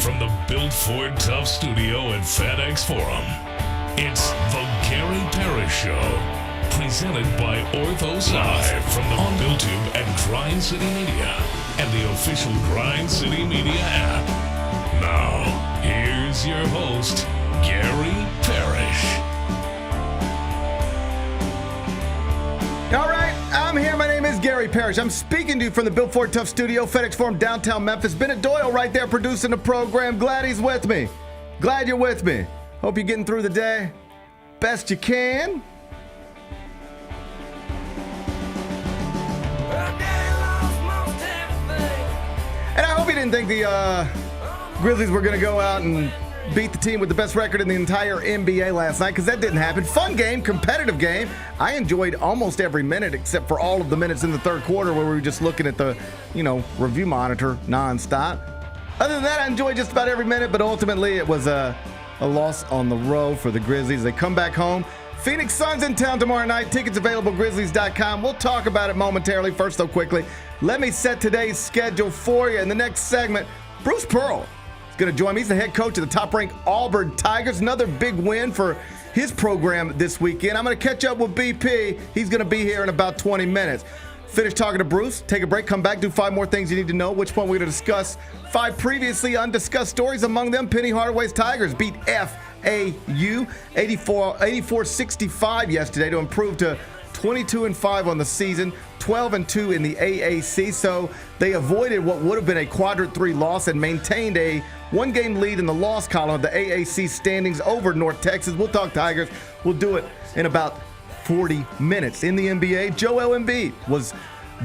from the Built Ford Tough studio at FedEx Forum, it's the Gary Parrish Show, presented by Orthos Live from the BuiltTube and Grind City Media and the official Grind City Media app. Now, here's your host, Gary Parrish. All right, I'm here. My name is Gary Parrish. I'm speaking to you from the Built Ford Tough studio, FedEx Forum, downtown Memphis. Bennett Doyle right there producing the program. Glad he's with me. Glad you're with me. Hope you're getting through the day best you can. And I hope you didn't think the Grizzlies were going to go out and beat the team with the best record in the entire NBA last night, because that didn't happen. Fun game, competitive game. I enjoyed almost every minute except for all of the minutes in the third quarter where we were just looking at the, review monitor nonstop. Other than that, I enjoyed just about every minute, but ultimately it was a loss on the road for the Grizzlies. They come back home. Phoenix Suns in town tomorrow night. Tickets available, Grizzlies.com. We'll talk about it momentarily. First, though, quickly, let me set today's schedule for you. In the next segment, Bruce Pearl going to join me. He's the head coach of the top-ranked Auburn Tigers. Another big win for his program this weekend. I'm going to catch up with BP. He's going to be here in about 20 minutes. Finish talking to Bruce, take a break, come back, do 5 more things you need to know. Which point we're going to discuss 5 previously undiscussed stories. Among them, Penny Hardaway's Tigers beat FAU 84-65 yesterday to improve to 22-5 on the season, 12-2 in the AAC. So they avoided what would have been a quadrant 3 loss and maintained a 1-game lead in the loss column of the AAC standings over North Texas. We'll talk Tigers. We'll do it in about 40 minutes. In the NBA, Joel Embiid was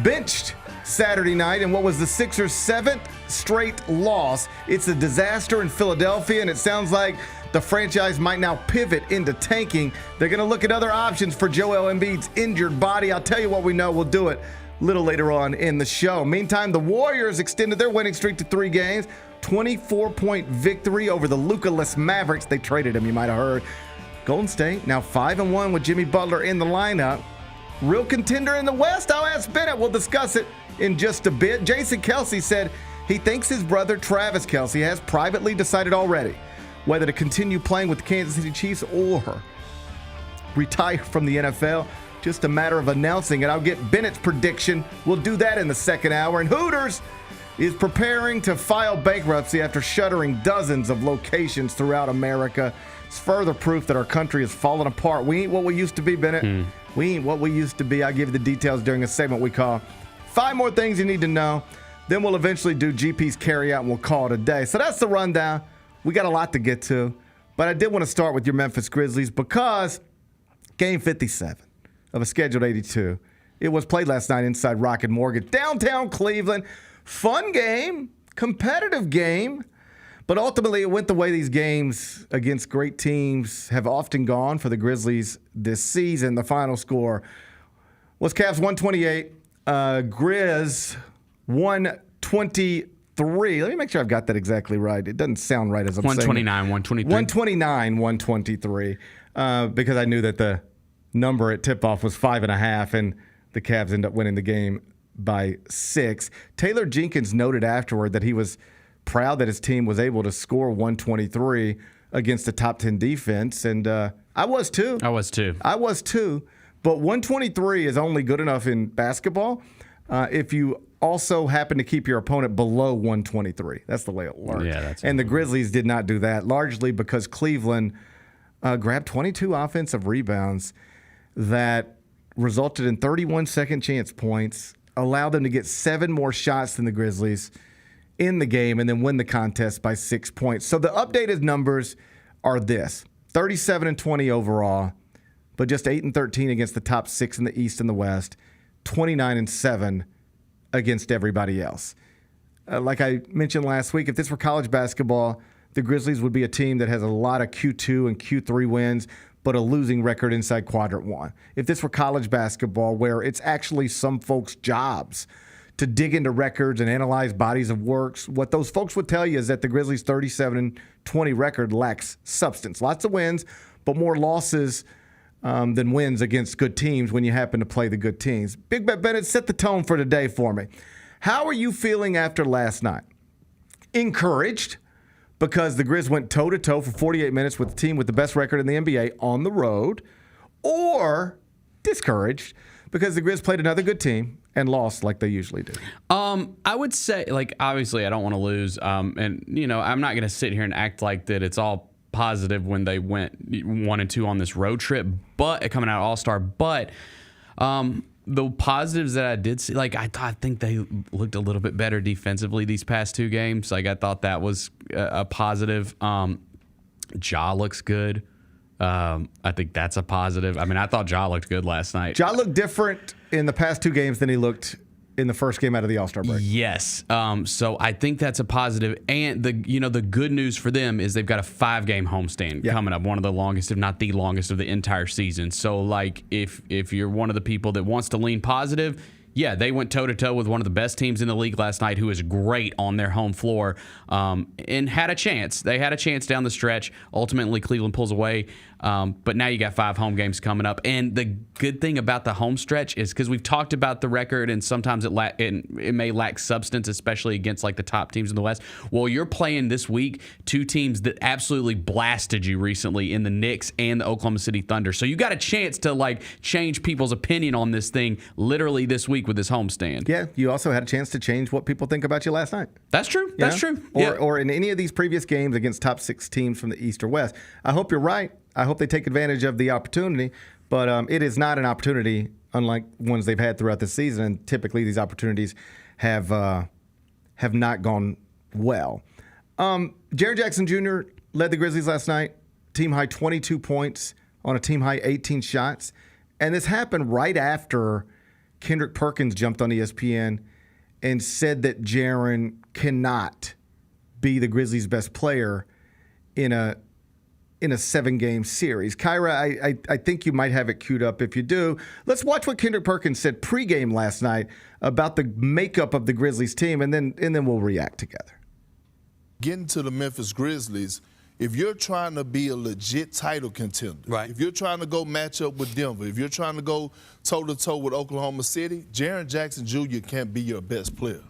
benched Saturday night in what was the Sixers' 7th straight loss. It's a disaster in Philadelphia, and it sounds like the franchise might now pivot into tanking. They're going to look at other options for Joel Embiid's injured body. I'll tell you what we know. We'll do it a little later on in the show. Meantime, the Warriors extended their winning streak to 3 games. 24-point victory over the Luka-less Mavericks. They traded him, you might have heard. Golden State now 5-1 with Jimmy Butler in the lineup. Real contender in the West? I'll ask Bennett. We'll discuss it in just a bit. Jason Kelce said he thinks his brother Travis Kelce has privately decided already whether to continue playing with the Kansas City Chiefs or retire from the NFL. Just a matter of announcing it. I'll get Bennett's prediction. We'll do that in the second hour. And Hooters is preparing to file bankruptcy after shuttering dozens of locations throughout America. It's further proof that our country is falling apart. We ain't what we used to be, Bennett. We ain't what we used to be. I'll give you the details during a segment we call 5 More Things You Need to Know. Then we'll eventually do GP's carryout and we'll call it a day. So that's the rundown. We got a lot to get to. But I did want to start with your Memphis Grizzlies because game 57 of a scheduled 82, it was played last night inside Rocket Mortgage, downtown Cleveland. Fun game, competitive game. But ultimately, it went the way these games against great teams have often gone for the Grizzlies this season. The final score was Cavs 128, Grizz 123. Let me make sure I've got that exactly right. It doesn't sound right as I'm 129, saying. 123. 129, 123, because I knew that the number at tip-off was 5.5, and the Cavs end up winning the game by 6. Taylor Jenkins noted afterward that he was proud that his team was able to score 123 against the top 10 defense, and I was too. I was too. But 123 is only good enough in basketball if you also happen to keep your opponent below 123. That's the way it works. Yeah, and the Grizzlies did not do that, largely because Cleveland grabbed 22 offensive rebounds that resulted in 31 second chance points, allowed them to get 7 more shots than the Grizzlies in the game, and then win the contest by 6 points. So the updated numbers are this: 37-20 overall, but just 8-13 against the top 6 in the East and the West, 29-7 against everybody else. Like I mentioned last week, if this were college basketball, the Grizzlies would be a team that has a lot of Q2 and Q3 wins, but a losing record inside quadrant 1. If this were college basketball, where it's actually some folks' jobs to dig into records and analyze bodies of works, what those folks would tell you is that the Grizzlies' 37-20 record lacks substance. Lots of wins, but more losses than wins against good teams when you happen to play the good teams. Big Bet Bennett, set the tone for today for me. How are you feeling after last night? Encouraged, because the Grizz went toe-to-toe for 48 minutes with the team with the best record in the NBA on the road, or discouraged because the Grizz played another good team and lost like they usually do? I would say, like, obviously I don't want to lose. And, you know, I'm not going to sit here and act like that it's all positive when they went 1-2 on this road trip, but coming out of All-Star. But the positives that I did see, like, I think they looked a little bit better defensively these past 2 games. Like, I thought that was a positive. Ja looks good. I think that's a positive. I mean, I thought Ja looked good last night. Ja looked different in the past 2 games than he looked in the first game out of the All-Star break. Yes. So I think that's a positive. And the good news for them is they've got a 5-game homestand coming up, one of the longest, if not the longest, of the entire season. So, like, if you're one of the people that wants to lean positive, yeah, they went toe-to-toe with one of the best teams in the league last night, who is great on their home floor, and had a chance. They had a chance down the stretch. Ultimately, Cleveland pulls away. But now you got 5 home games coming up. And the good thing about the home stretch is, because we've talked about the record, and sometimes it may lack substance, especially against like the top teams in the West. Well, you're playing this week 2 teams that absolutely blasted you recently in the Knicks and the Oklahoma City Thunder. So you got a chance to like change people's opinion on this thing literally this week with this homestand. Yeah, you also had a chance to change what people think about you last night. That's true. That's true. Or in any of these previous games against top 6 teams from the East or West. I hope you're right. I hope they take advantage of the opportunity, but it is not an opportunity unlike ones they've had throughout the season. And typically, these opportunities have not gone well. Jaren Jackson Jr. led the Grizzlies last night, team high 22 points on a team high 18 shots, and this happened right after Kendrick Perkins jumped on ESPN and said that Jaren cannot be the Grizzlies' best player in a 7-game series. Kyra, I think you might have it queued up. If you do, let's watch what Kendrick Perkins said pregame last night about the makeup of the Grizzlies team, and then we'll react together. Getting to the Memphis Grizzlies, if you're trying to be a legit title contender, right, if you're trying to go match up with Denver, if you're trying to go toe-to-toe with Oklahoma City, Jaren Jackson Jr. can't be your best player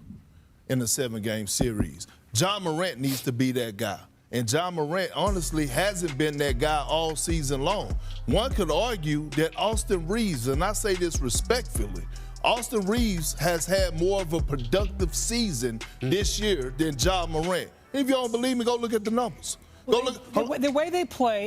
in a 7-game series. Ja Morant needs to be that guy. And Ja Morant, honestly, hasn't been that guy all season long. One could argue that Austin Reeves, and I say this respectfully, Austin Reeves has had more of a productive season this year than Ja Morant. If you don't believe me, go look at the numbers. The way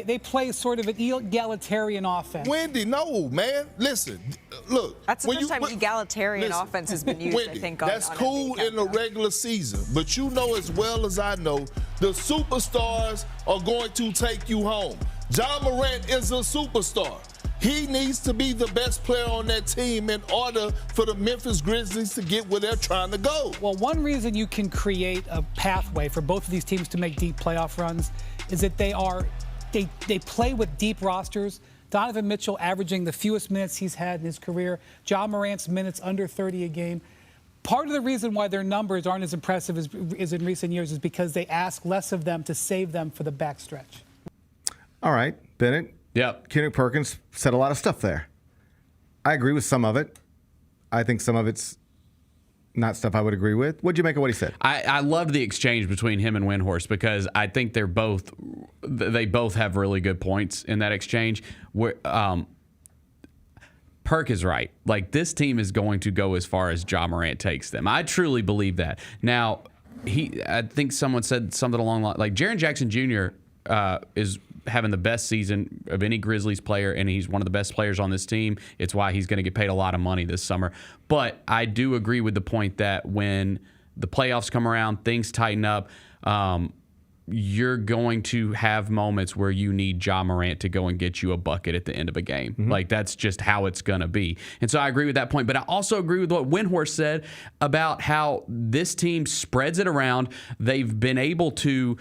they play sort of an egalitarian offense. Wendy, no, man. Listen, look. That's the first time egalitarian offense has been used, Wendy, I think, that's on cool in the regular season. But you know as well as I know, the superstars are going to take you home. Ja Morant is a superstar. He needs to be the best player on that team in order for the Memphis Grizzlies to get where they're trying to go. Well, one reason you can create a pathway for both of these teams to make deep playoff runs is that they play with deep rosters. Donovan Mitchell averaging the fewest minutes he's had in his career. Ja Morant's minutes under 30 a game. Part of the reason why their numbers aren't as impressive as in recent years is because they ask less of them to save them for the backstretch. All right, Bennett. Yep. Kendrick Perkins said a lot of stuff there. I agree with some of it. I think some of it's not stuff I would agree with. What'd you make of what he said? I loved the exchange between him and Windhorst, because I think they both have really good points in that exchange. Where Perk is right. Like, this team is going to go as far as Ja Morant takes them. I truly believe that. Now, I think someone said something along the line, like, Jaren Jackson Jr. Is having the best season of any Grizzlies player, and he's one of the best players on this team. It's why he's going to get paid a lot of money this summer. But I do agree with the point that when the playoffs come around, things tighten up, you're going to have moments where you need Ja Morant to go and get you a bucket at the end of a game. Mm-hmm. Like, that's just how it's going to be. And so I agree with that point. But I also agree with what Windhorst said about how this team spreads it around. They've been able to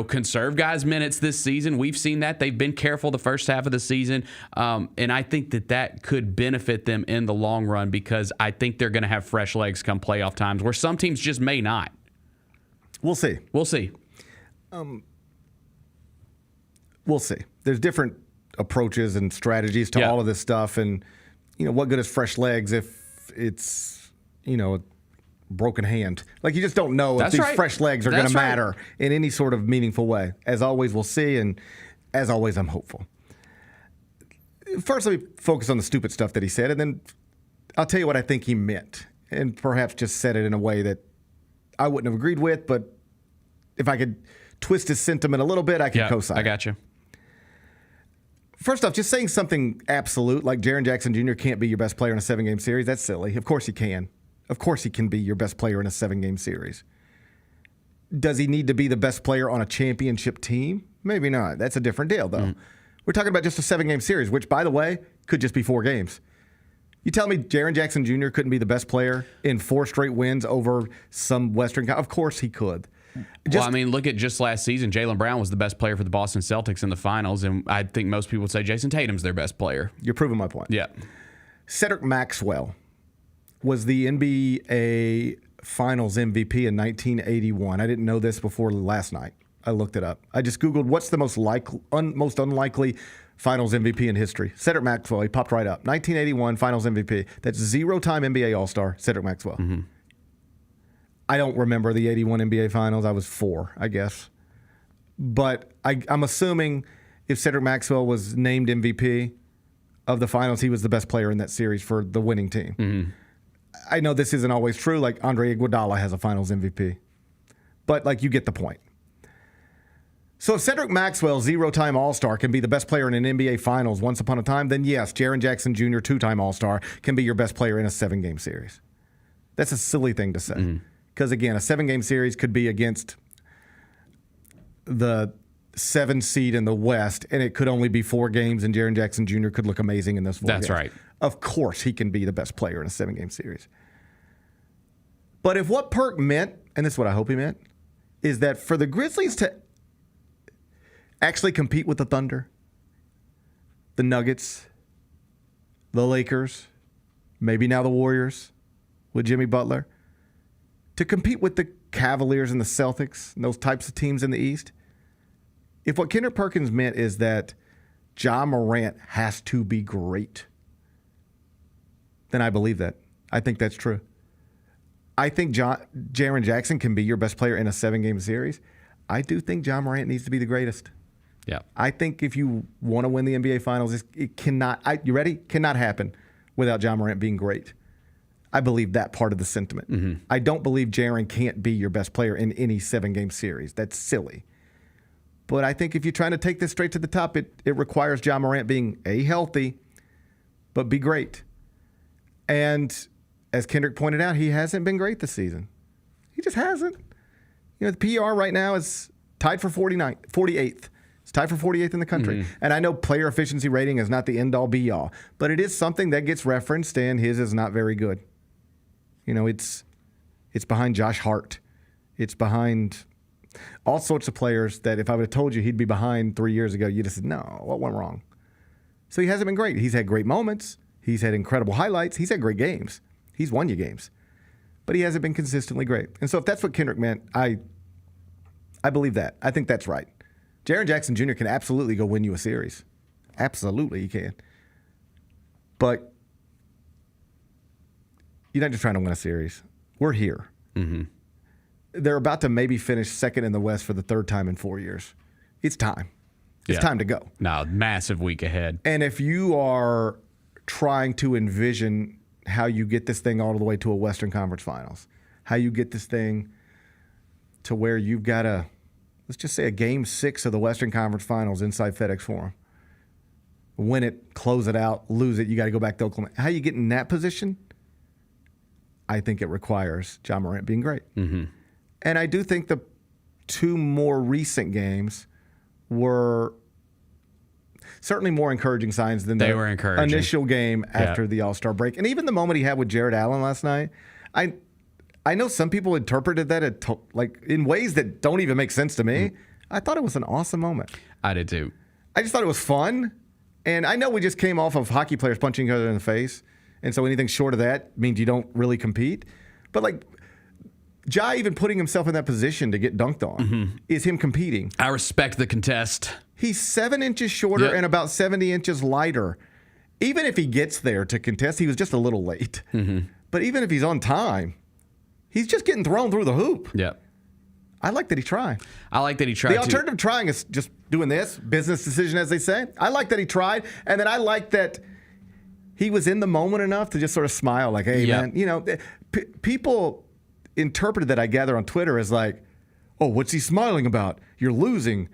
conserve guys' minutes this season. We've seen that. They've been careful the first half of the season. And I think that could benefit them in the long run, because I think they're going to have fresh legs come playoff times where some teams just may not. We'll see. We'll see. We'll see. There's different approaches and strategies to all of this stuff. And, what good is fresh legs if it's, broken hand. Like, you just don't know if That's these right. fresh legs are going That's to right. matter in any sort of meaningful way. As always, we'll see, and as always, I'm hopeful. First, let me focus on the stupid stuff that he said, and then I'll tell you what I think he meant, and perhaps just said it in a way that I wouldn't have agreed with, but if I could twist his sentiment a little bit, I can co-sign. I got you. First off, just saying something absolute like Jaren Jackson Jr. can't be your best player in a 7-game series, that's silly. Of course he can. Of course he can be your best player in a 7-game series. Does he need to be the best player on a championship team? Maybe not. That's a different deal, though. We're talking about just a 7-game series, which, by the way, could just be 4 games. You tell me Jaren Jackson Jr. couldn't be the best player in 4 straight wins over some Western? Of course he could. Well, I mean, look at just last season. Jaylen Brown was the best player for the Boston Celtics in the finals, and I think most people would say Jason Tatum's their best player. You're proving my point. Yeah. Cedric Maxwell was the NBA Finals MVP in 1981. I didn't know this before last night. I looked it up. I just Googled what's the most unlikely Finals MVP in history. Cedric Maxwell, he popped right up. 1981 Finals MVP. That's 0-time NBA All-Star, Cedric Maxwell. Mm-hmm. I don't remember the 81 NBA Finals. I was 4, I guess. But I'm assuming if Cedric Maxwell was named MVP of the Finals, he was the best player in that series for the winning team. Mm-hmm. I know this isn't always true. Like, Andre Iguodala has a Finals MVP. But, like, you get the point. So if Cedric Maxwell, 0-time All-Star, can be the best player in an NBA Finals once upon a time, then yes, Jaren Jackson Jr., 2-time All-Star, can be your best player in a 7-game series. That's a silly thing to say. Because, again, a 7-game series could be against the 7 seed in the West, and it could only be 4 games, and Jaren Jackson Jr. could look amazing in those 4 games. That's right. Of course he can be the best player in a 7-game series. But if what Perk meant, and this is what I hope he meant, is that for the Grizzlies to actually compete with the Thunder, the Nuggets, the Lakers, maybe now the Warriors with Jimmy Butler, to compete with the Cavaliers and the Celtics and those types of teams in the East, if what Kendrick Perkins meant is that Ja Morant has to be great, then I believe that. I think that's true. I think Jaren Jackson can be your best player in a 7-game series. I do think Ja Morant needs to be the greatest. Yeah. I think if you want to win the NBA Finals, it cannot. You ready? Cannot happen without Ja Morant being great. I believe that part of the sentiment. Mm-hmm. I don't believe Jaren can't be your best player in any 7-game series. That's silly. But I think if you're trying to take this straight to the top, it requires Ja Morant being healthy, but be great. And as Kendrick pointed out, he hasn't been great this season. He just hasn't. You know, the PR right now is tied for 48th. It's tied for 48th in the country. Mm-hmm. And I know player efficiency rating is not the end-all, be-all, but it is something that gets referenced, and his is not very good. You know, it's behind Josh Hart. It's behind all sorts of players that if I would have told you he'd be behind 3 years ago, you'd have said, no, what went wrong? So he hasn't been great. He's had great moments. He's had incredible highlights. He's had great games. He's won you games. But he hasn't been consistently great. And so if that's what Kendrick meant, I believe that. I think that's right. Jaren Jackson Jr. can absolutely go win you a series. Absolutely, he can. But you're not just trying to win a series. We're here. Mm-hmm. They're about to maybe finish second in the West for the 3rd time in 4 years. It's time. It's time to go. No, massive week ahead. And if you are trying to envision how you get this thing all the way to a Western Conference Finals, how you get this thing to where you've got let's just say a Game 6 of the Western Conference Finals inside FedEx Forum. Win it, close it out, lose it, you got to go back to Oklahoma. How you get in that position? I think it requires Ja Morant being great. Mm-hmm. And I do think the 2 more recent games were certainly more encouraging signs than the initial game after the All-Star break. And even the moment he had with Jared Allen last night, I know some people interpreted that like in ways that don't even make sense to me. I thought it was an awesome moment. I did too. I just thought it was fun. And I know we just came off of hockey players punching each other in the face. And so anything short of that means you don't really compete. But like Ja even putting himself in that position to get dunked on is him competing. I respect the contest. He's 7 inches shorter and about 70 inches lighter. Even if he gets there to contest, he was just a little late. Mm-hmm. But even if he's on time, He's just getting thrown through the hoop. Yep. I like that he tried. I like that he tried. The alternative trying is just doing this, business decision, as they say. I like that he tried, and then I like that he was in the moment enough to just sort of smile, like, hey, man, you know, people interpreted that, I gather, on Twitter as like, oh, what's he smiling about? You're losing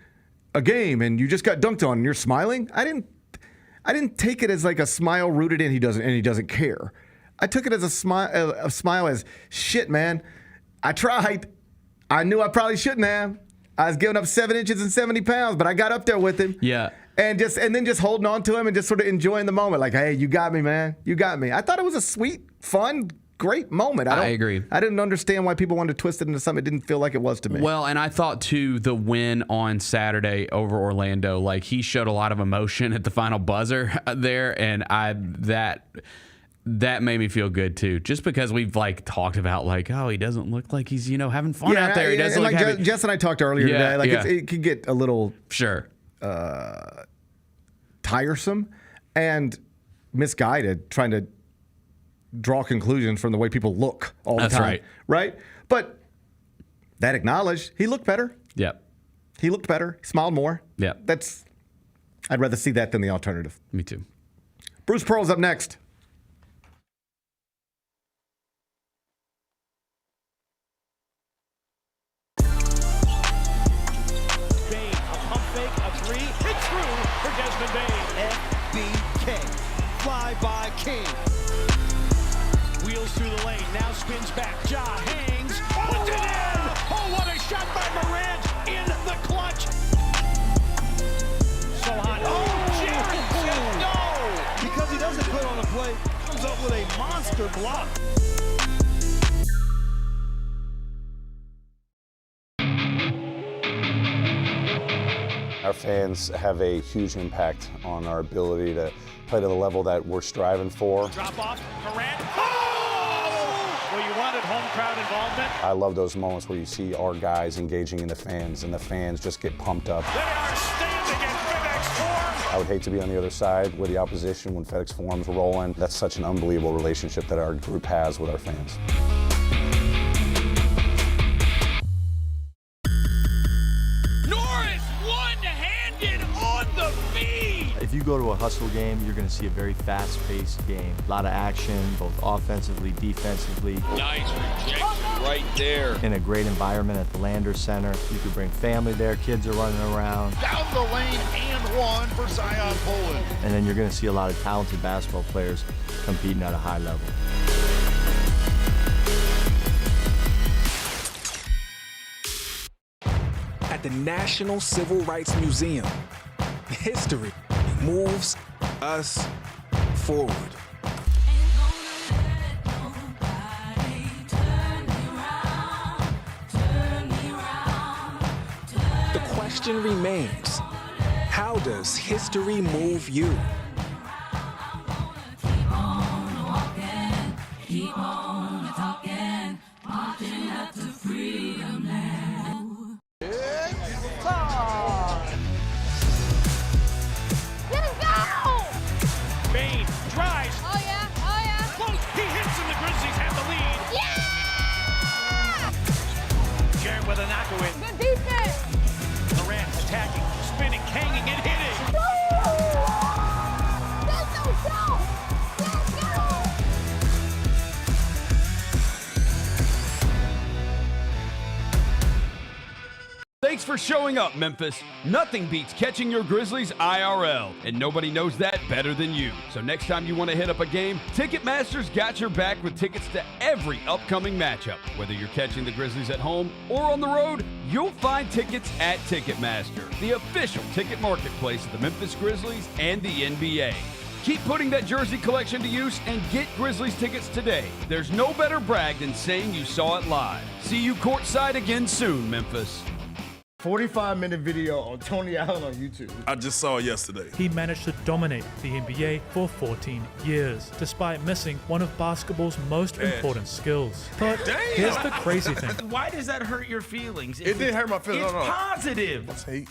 a game, and you just got dunked on, and you're smiling? I didn't take it as like a smile rooted in he doesn't care. I took it as a smile as, shit, man, I tried. I knew I probably shouldn't have. I was giving up 7 inches and 70 pounds, but I got up there with him. Yeah. And then just holding on to him and just sort of enjoying the moment. Like, hey, you got me, man. You got me. I thought it was a sweet, fun, great moment. I agree. I didn't understand why people wanted to twist it into something it didn't feel like it was to me. Well, and I thought, too, the win on Saturday over Orlando, like, he showed a lot of emotion at the final buzzer there, and that made me feel good too, just because we've like talked about like, oh, he doesn't look like he's having fun out there. He doesn't look like happy. Jess and I talked earlier today. Like it could get a little tiresome and misguided trying to draw conclusions from the way people look all the time. That's right? But that acknowledged, he looked better. Yep. He looked better. He smiled more. Yeah. I'd rather see that than the alternative. Me too. Bruce Pearl's up next. King wheels through the lane, now spins back. Ja hangs, puts it in. Oh, what a shot by Morant in the clutch. So hot. Oh, Jared says no, because he doesn't put on a play. Comes up with a monster block. Our fans have a huge impact on our ability to play to the level that we're striving for. Drop off, Morant. Oh! Well, you wanted home crowd involvement. I love those moments where you see our guys engaging in the fans, and the fans just get pumped up. They are standing at FedEx Forum. I would hate to be on the other side with the opposition when FedEx Forum's rolling. That's such an unbelievable relationship that our group has with our fans. If you go to a hustle game, you're going to see a very fast-paced game. A lot of action, both offensively, defensively. Nice rejection right there. In a great environment at the Landers Center. You could bring family there, kids are running around. Down the lane and one for Zion Poland. And then you're going to see a lot of talented basketball players competing at a high level. At the National Civil Rights Museum, history moves us forward. The question remains, how does history move you? Keep on walking, keep on talking, marching up to freedom now. It's time. Bain drives. Oh yeah. Close. He hits and the Grizzlies have the lead. Yeah! Jared with a knockaway. Good defense. Morant attacking, spinning, hanging, and hitting. That's no show. Let's go. Thanks for showing up, Memphis. Nothing beats catching your Grizzlies IRL, and nobody knows that better than you. So next time you want to hit up a game, Ticketmaster's got your back with tickets to every upcoming matchup. Whether you're catching the Grizzlies at home or on the road, you'll find tickets at Ticketmaster, the official ticket marketplace of the Memphis Grizzlies and the NBA. Keep putting that jersey collection to use and get Grizzlies tickets today. There's no better brag than saying you saw it live. See you courtside again soon, Memphis. 45-minute video on Tony Allen on YouTube. I just saw it yesterday. He managed to dominate the NBA for 14 years, despite missing one of basketball's most important skills. But here's the crazy thing. Why does that hurt your feelings? It didn't hurt my feelings. It's positive. He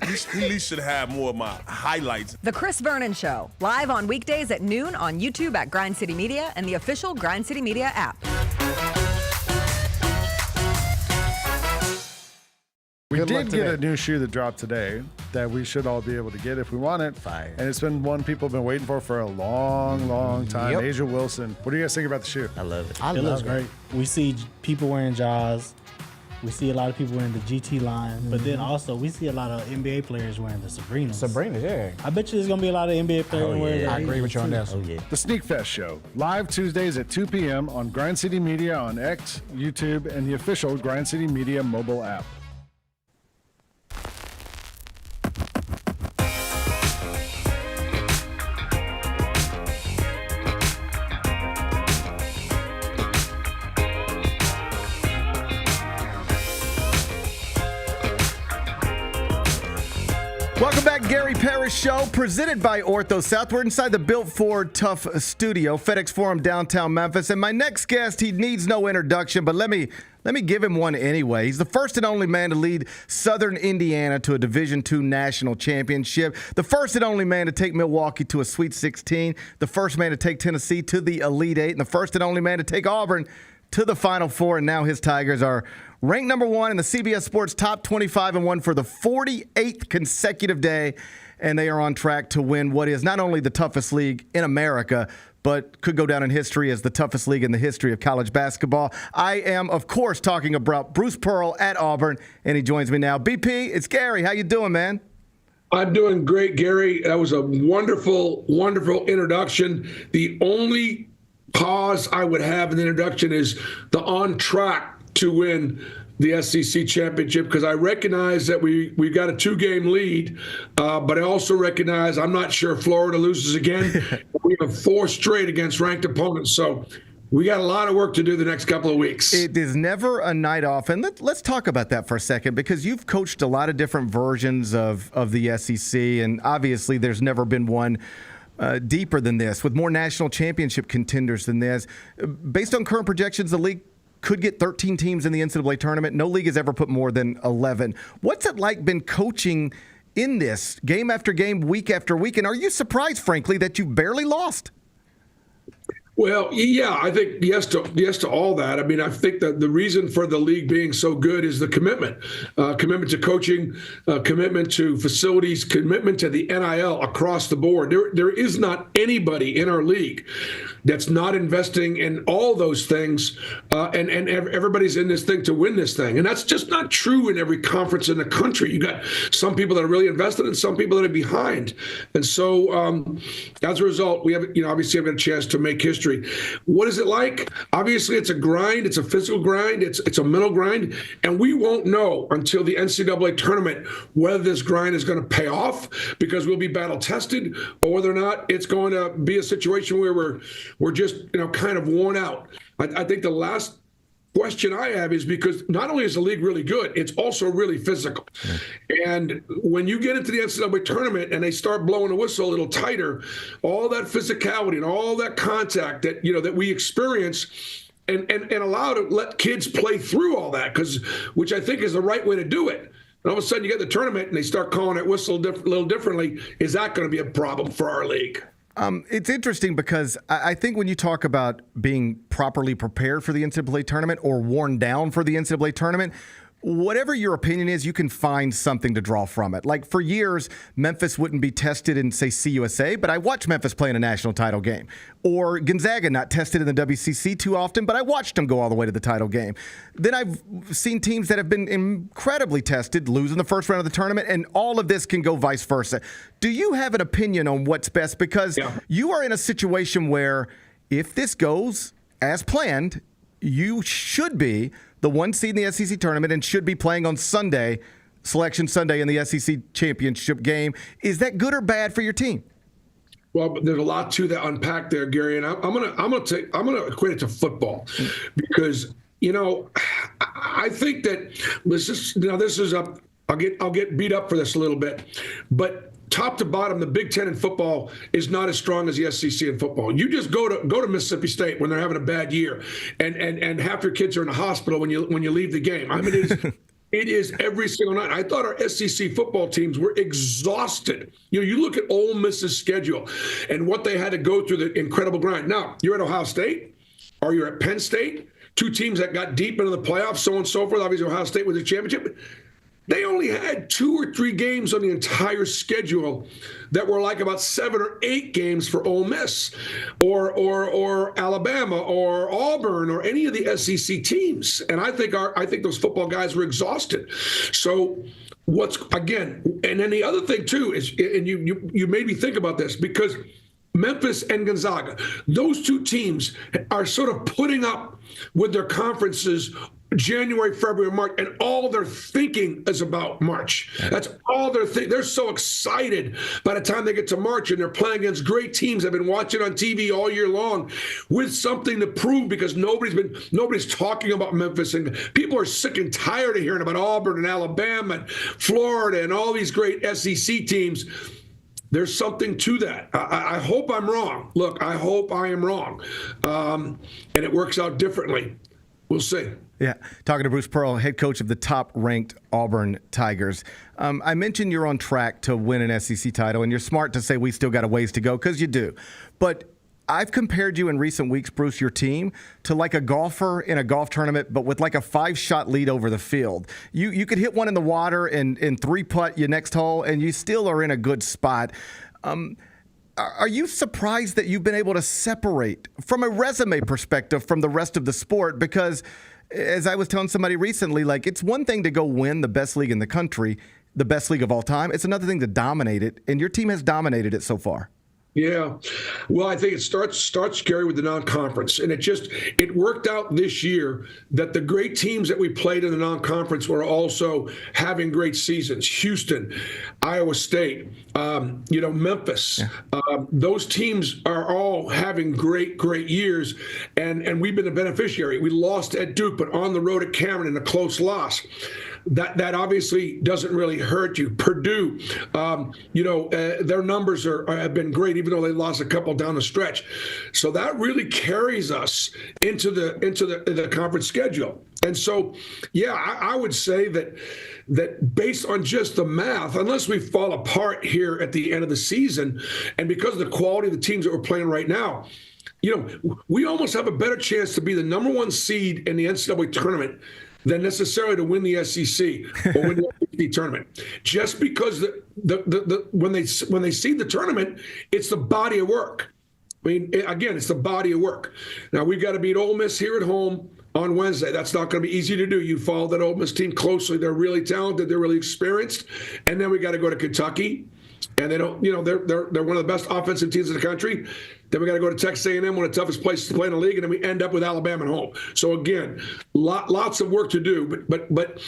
at least should have more of my highlights. The Chris Vernon Show, live on weekdays at noon on YouTube at Grind City Media and the official Grind City Media app. We Good luck did get today. a new shoe that dropped today that we should all be able to get if we want it. Fire. And it's been one people have been waiting for a long, long time. Yep. Asia Wilson. What do you guys think about the shoe? I love it. It looks great. We see people wearing Jaws. We see a lot of people wearing the GT line, but then also we see a lot of NBA players wearing the Sabrinas. Sabrina, yeah. I bet you there's gonna be a lot of NBA players wearing that. I agree with you on that. Oh yeah. The Sneak Fest Show, live Tuesdays at 2 p.m. on Grind City Media on X, YouTube, and the official Grind City Media mobile app. Welcome back, Gary Parrish Show, presented by Ortho South. We're inside the Built Ford Tough studio, FedEx Forum, downtown Memphis. And my next guest, he needs no introduction, but let me give him one anyway. He's the first and only man to lead Southern Indiana to a Division II national championship, the first and only man to take Milwaukee to a Sweet 16, the first man to take Tennessee to the Elite Eight, and the first and only man to take Auburn to the Final Four. And now his Tigers are ranked number one in the CBS Sports Top 25 and 1 for the 48th consecutive day, and they are on track to win what is not only the toughest league in America, but could go down in history as the toughest league in the history of college basketball. I am, of course, talking about Bruce Pearl at Auburn, and he joins me now. BP, it's Gary. How you doing, man? I'm doing great, Gary. That was a wonderful, wonderful introduction. The only pause I would have in the introduction is the on track to win the SEC championship, because I recognize that we got a 2-game lead, but I also recognize I'm not sure if Florida loses again. We have 4 straight against ranked opponents, so we got a lot of work to do the next couple of weeks. It is never a night off, and let's talk about that for a second, because you've coached a lot of different versions of the SEC, and obviously there's never been one deeper than this, with more national championship contenders than this. Based on current projections, the league could get 13 teams in the NCAA tournament. No league has ever put more than 11. What's it like been coaching in this game after game, week after week? And are you surprised, frankly, that you barely lost? Well, yeah, I think yes to all that. I mean, I think that the reason for the league being so good is the commitment to coaching, commitment to facilities, commitment to the NIL across the board. There is not anybody in our league that's not investing in all those things, and everybody's in this thing to win this thing. And that's just not true in every conference in the country. You got some people that are really invested and some people that are behind. And so as a result, we have, obviously have a chance to make history. What is it like? Obviously, it's a grind. It's a physical grind. It's a mental grind. And we won't know until the NCAA tournament whether this grind is going to pay off, because we'll be battle tested, or whether or not it's going to be a situation where we're just, kind of worn out. I think the last question I have is because not only is the league really good, it's also really physical. And when you get into the NCAA tournament and they start blowing the whistle a little tighter, all that physicality and all that contact that, that we experience and allow to let kids play through all that, which I think is the right way to do it. And all of a sudden you get the tournament and they start calling that whistle a little differently. Is that going to be a problem for our league? It's interesting because I think when you talk about being properly prepared for the NCAA tournament or worn down for the NCAA tournament, whatever your opinion is, you can find something to draw from it. Like for years, Memphis wouldn't be tested in, say, CUSA, but I watched Memphis play in a national title game. Or Gonzaga not tested in the WCC too often, but I watched them go all the way to the title game. Then I've seen teams that have been incredibly tested, lose in the first round of the tournament, and all of this can go vice versa. Do you have an opinion on what's best? Because you are in a situation where if this goes as planned, you should be the 1 seed in the SEC tournament and should be playing on Sunday, Selection Sunday in the SEC championship game. Is that good or bad for your team? Well, there's a lot to that unpack there, Gary, and I'm gonna equate it to football, because I think that I'll get beat up for this a little bit, but top to bottom, the Big Ten in football is not as strong as the SEC in football. You just go to Mississippi State when they're having a bad year, and half your kids are in the hospital when you leave the game. I mean, it is every single night. I thought our SEC football teams were exhausted. You look at Ole Miss's schedule and what they had to go through, the incredible grind. Now, you're at Ohio State, or you're at Penn State, 2 teams that got deep into the playoffs, so on and so forth. Obviously, Ohio State was a championship. They only had 2 or 3 games on the entire schedule that were like about 7 or 8 games for Ole Miss or Alabama or Auburn or any of the SEC teams. And I think those football guys were exhausted. So and then the other thing too is, and you made me think about this, because Memphis and Gonzaga, those 2 teams are sort of putting up with their conferences January, February, March, and all they're thinking is about March. That's all they're thinking. They're so excited by the time they get to March, and they're playing against great teams I've been watching on TV all year long with something to prove, because nobody's talking about Memphis, and people are sick and tired of hearing about Auburn and Alabama and Florida and all these great SEC teams. There's something to that. I hope I'm wrong. Look, I hope I am wrong. And it works out differently. We'll see. Yeah, talking to Bruce Pearl, head coach of the top-ranked Auburn Tigers. I mentioned you're on track to win an SEC title, and you're smart to say we still got a ways to go, because you do. But I've compared you in recent weeks, Bruce, your team, to like a golfer in a golf tournament, but with like a 5-shot lead over the field. You could hit one in the water and 3-putt your next hole, and you still are in a good spot. Are you surprised that you've been able to separate from a resume perspective from the rest of the sport? Because as I was telling somebody recently, like, it's one thing to go win the best league in the country, the best league of all time. It's another thing to dominate it, and your team has dominated it so far. Yeah. Well, I think it starts Gary with the non-conference, and it worked out this year that the great teams that we played in the non-conference were also having great seasons. Houston, Iowa State, Memphis. Yeah. Those teams are all having great years, and we've been the beneficiary. We lost at Duke, but on the road at Cameron in a close loss. That obviously doesn't really hurt you. Purdue, their numbers have been great, even though they lost a couple down the stretch. So that really carries us into the conference schedule. And so, yeah, I would say that based on just the math, unless we fall apart here at the end of the season, and because of the quality of the teams that we're playing right now, we almost have a better chance to be the number 1 seed in the NCAA tournament than necessarily to win the SEC or win the SEC tournament. Just because when they see the tournament, it's the body of work. I mean, again, it's the body of work. Now, we've got to beat Ole Miss here at home on Wednesday. That's not going to be easy to do. You follow that Ole Miss team closely. They're really talented. They're really experienced. And then we got to go to Kentucky. And they don't, they're one of the best offensive teams in the country. Then we got to go to Texas A&M, one of the toughest places to play in the league, and then we end up with Alabama at home. So again, lots of work to do. But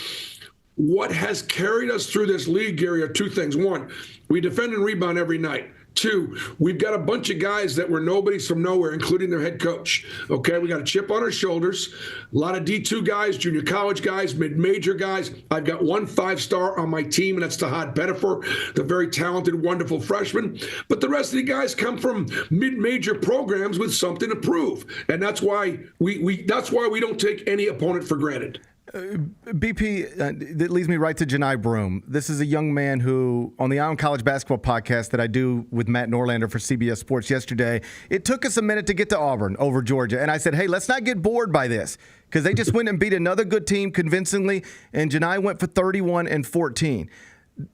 what has carried us through this league, Gary, are 2 things. 1, we defend and rebound every night. 2, we've got a bunch of guys that were nobodies from nowhere, including their head coach. Okay, we got a chip on our shoulders. A lot of D2 guys, junior college guys, mid-major guys. I've got 1 5-star on my team, and that's Tahad Pettifor, the very talented, wonderful freshman. But the rest of the guys come from mid-major programs with something to prove, and that's why we don't take any opponent for granted. BP, that leads me right to Janai Broome. This is a young man who, on the Eye on College Basketball podcast that I do with Matt Norlander for CBS Sports yesterday, it took us a minute to get to Auburn over Georgia. And I said, hey, let's not get bored by this, because they just went and beat another good team convincingly, and Janai went for 31 and 14.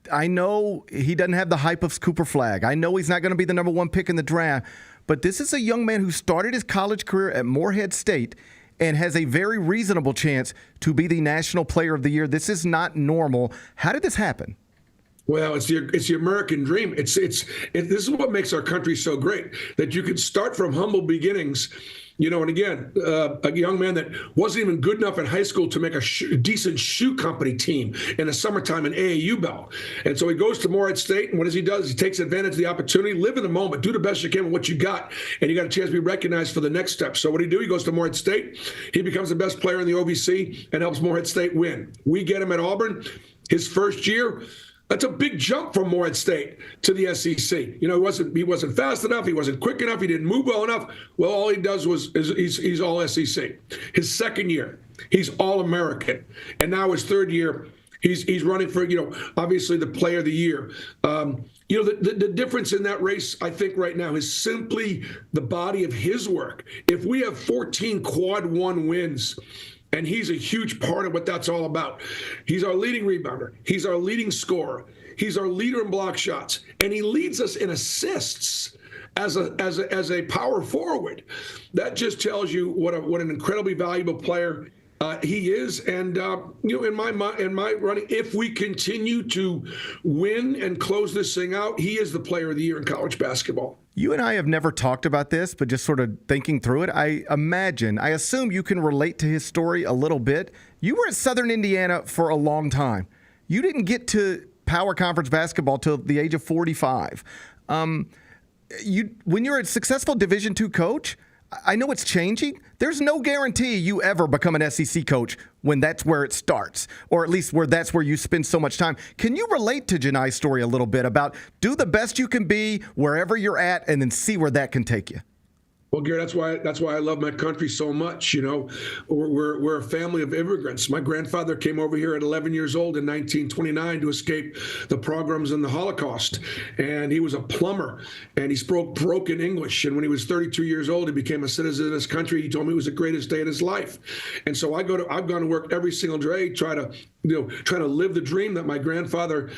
I know he doesn't have the hype of Cooper Flagg. I know he's not going to be the number 1 pick in the draft, but this is a young man who started his college career at Morehead State and has a very reasonable chance to be the National Player of the Year. This is not normal. How did this happen? Well, it's the American dream. This is what makes our country so great, that you can start from humble beginnings. And again, a young man that wasn't even good enough in high school to make a decent shoe company team in the summertime in AAU ball. And so he goes to Morehead State, and what he does, he takes advantage of the opportunity, live in the moment, do the best you can with what you got, and you got a chance to be recognized for the next step. So what he do? He goes to Morehead State, he becomes the best player in the OVC, and helps Morehead State win. We get him at Auburn, his first year. That's a big jump from Morehead State to the SEC. He wasn't fast enough. He wasn't quick enough. He didn't move well enough. Well, all he does he's all SEC. His second year, he's All-American, and now his third year, he's running for obviously the Player of the Year. The difference in that race, I think, right now is simply the body of his work. If we have 14 quad 1 wins And he's a huge part of what that's all about. He's our leading rebounder. He's our leading scorer. He's our leader in block shots. And he leads us in assists as a power forward. That just tells you what an incredibly valuable player he is. And in my running, if we continue to win and close this thing out, he is the player of the year in college basketball. You and I have never talked about this, but just sort of thinking through it, I assume you can relate to his story a little bit. You were at Southern Indiana for a long time. You didn't get to Power Conference basketball till the age of 45. When you're a successful Division II coach, I know it's changing. There's no guarantee you ever become an SEC coach when that's where it starts, or at least that's where you spend so much time. Can you relate to Janai's story a little bit about do the best you can be wherever you're at and then see where that can take you? Well, Gary, that's why I love my country so much. You know, we're a family of immigrants. My grandfather came over here at 11 years old in 1929 to escape the pogroms and the Holocaust, and he was a plumber, and he spoke broken English. And when he was 32 years old, he became a citizen of this country. He told me it was the greatest day of his life. And so I've gone to work every single day, trying to live the dream that my grandfather,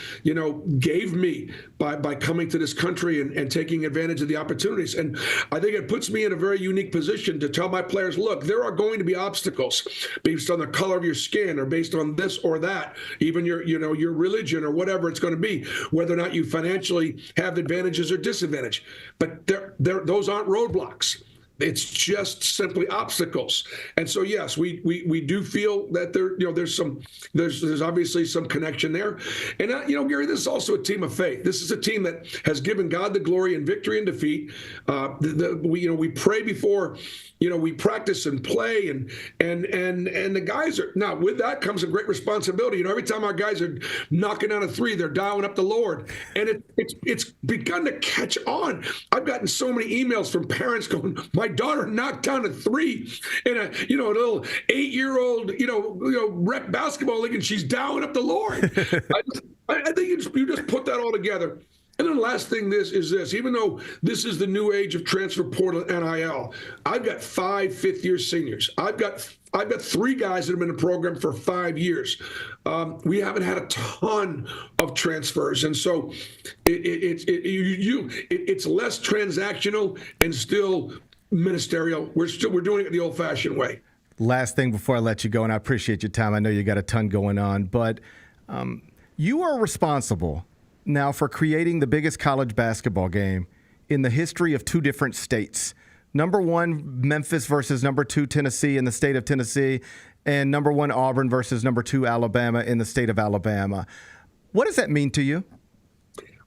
gave me by coming to this country and taking advantage of the opportunities. And I think it puts me in a very unique position to tell my players, look, there are going to be obstacles based on the color of your skin or based on this or that, even your religion or whatever it's going to be, whether or not you financially have advantages or disadvantage. But those aren't roadblocks. It's just simply obstacles. And so, yes, we do feel that there's obviously some connection there. And, Gary, this is also a team of faith. This is a team that has given God the glory in victory and defeat. We pray before, we practice and play and the guys are, now with that comes a great responsibility. Every time our guys are knocking down a three, they're dialing up the Lord. And it's begun to catch on. I've gotten so many emails from parents going, my daughter knocked down a three in a little 8-year-old rec basketball league, and she's dialing up the Lord. I think you just put that all together. And then the last thing is this, even though this is the new age of transfer portal NIL, I've got 5 fifth-year seniors. I've got 3 guys that have been in the program for 5 years. We haven't had a ton of transfers, and so it's less transactional and still ministerial. We're doing it the old-fashioned way. Last thing before I let you go, and I appreciate your time. I know you got a ton going on, but you are responsible now for creating the biggest college basketball game in the history of 2 different states. Number 1, Memphis versus number 2, Tennessee in the state of Tennessee, and number 1, Auburn versus number 2, Alabama in the state of Alabama. What does that mean to you?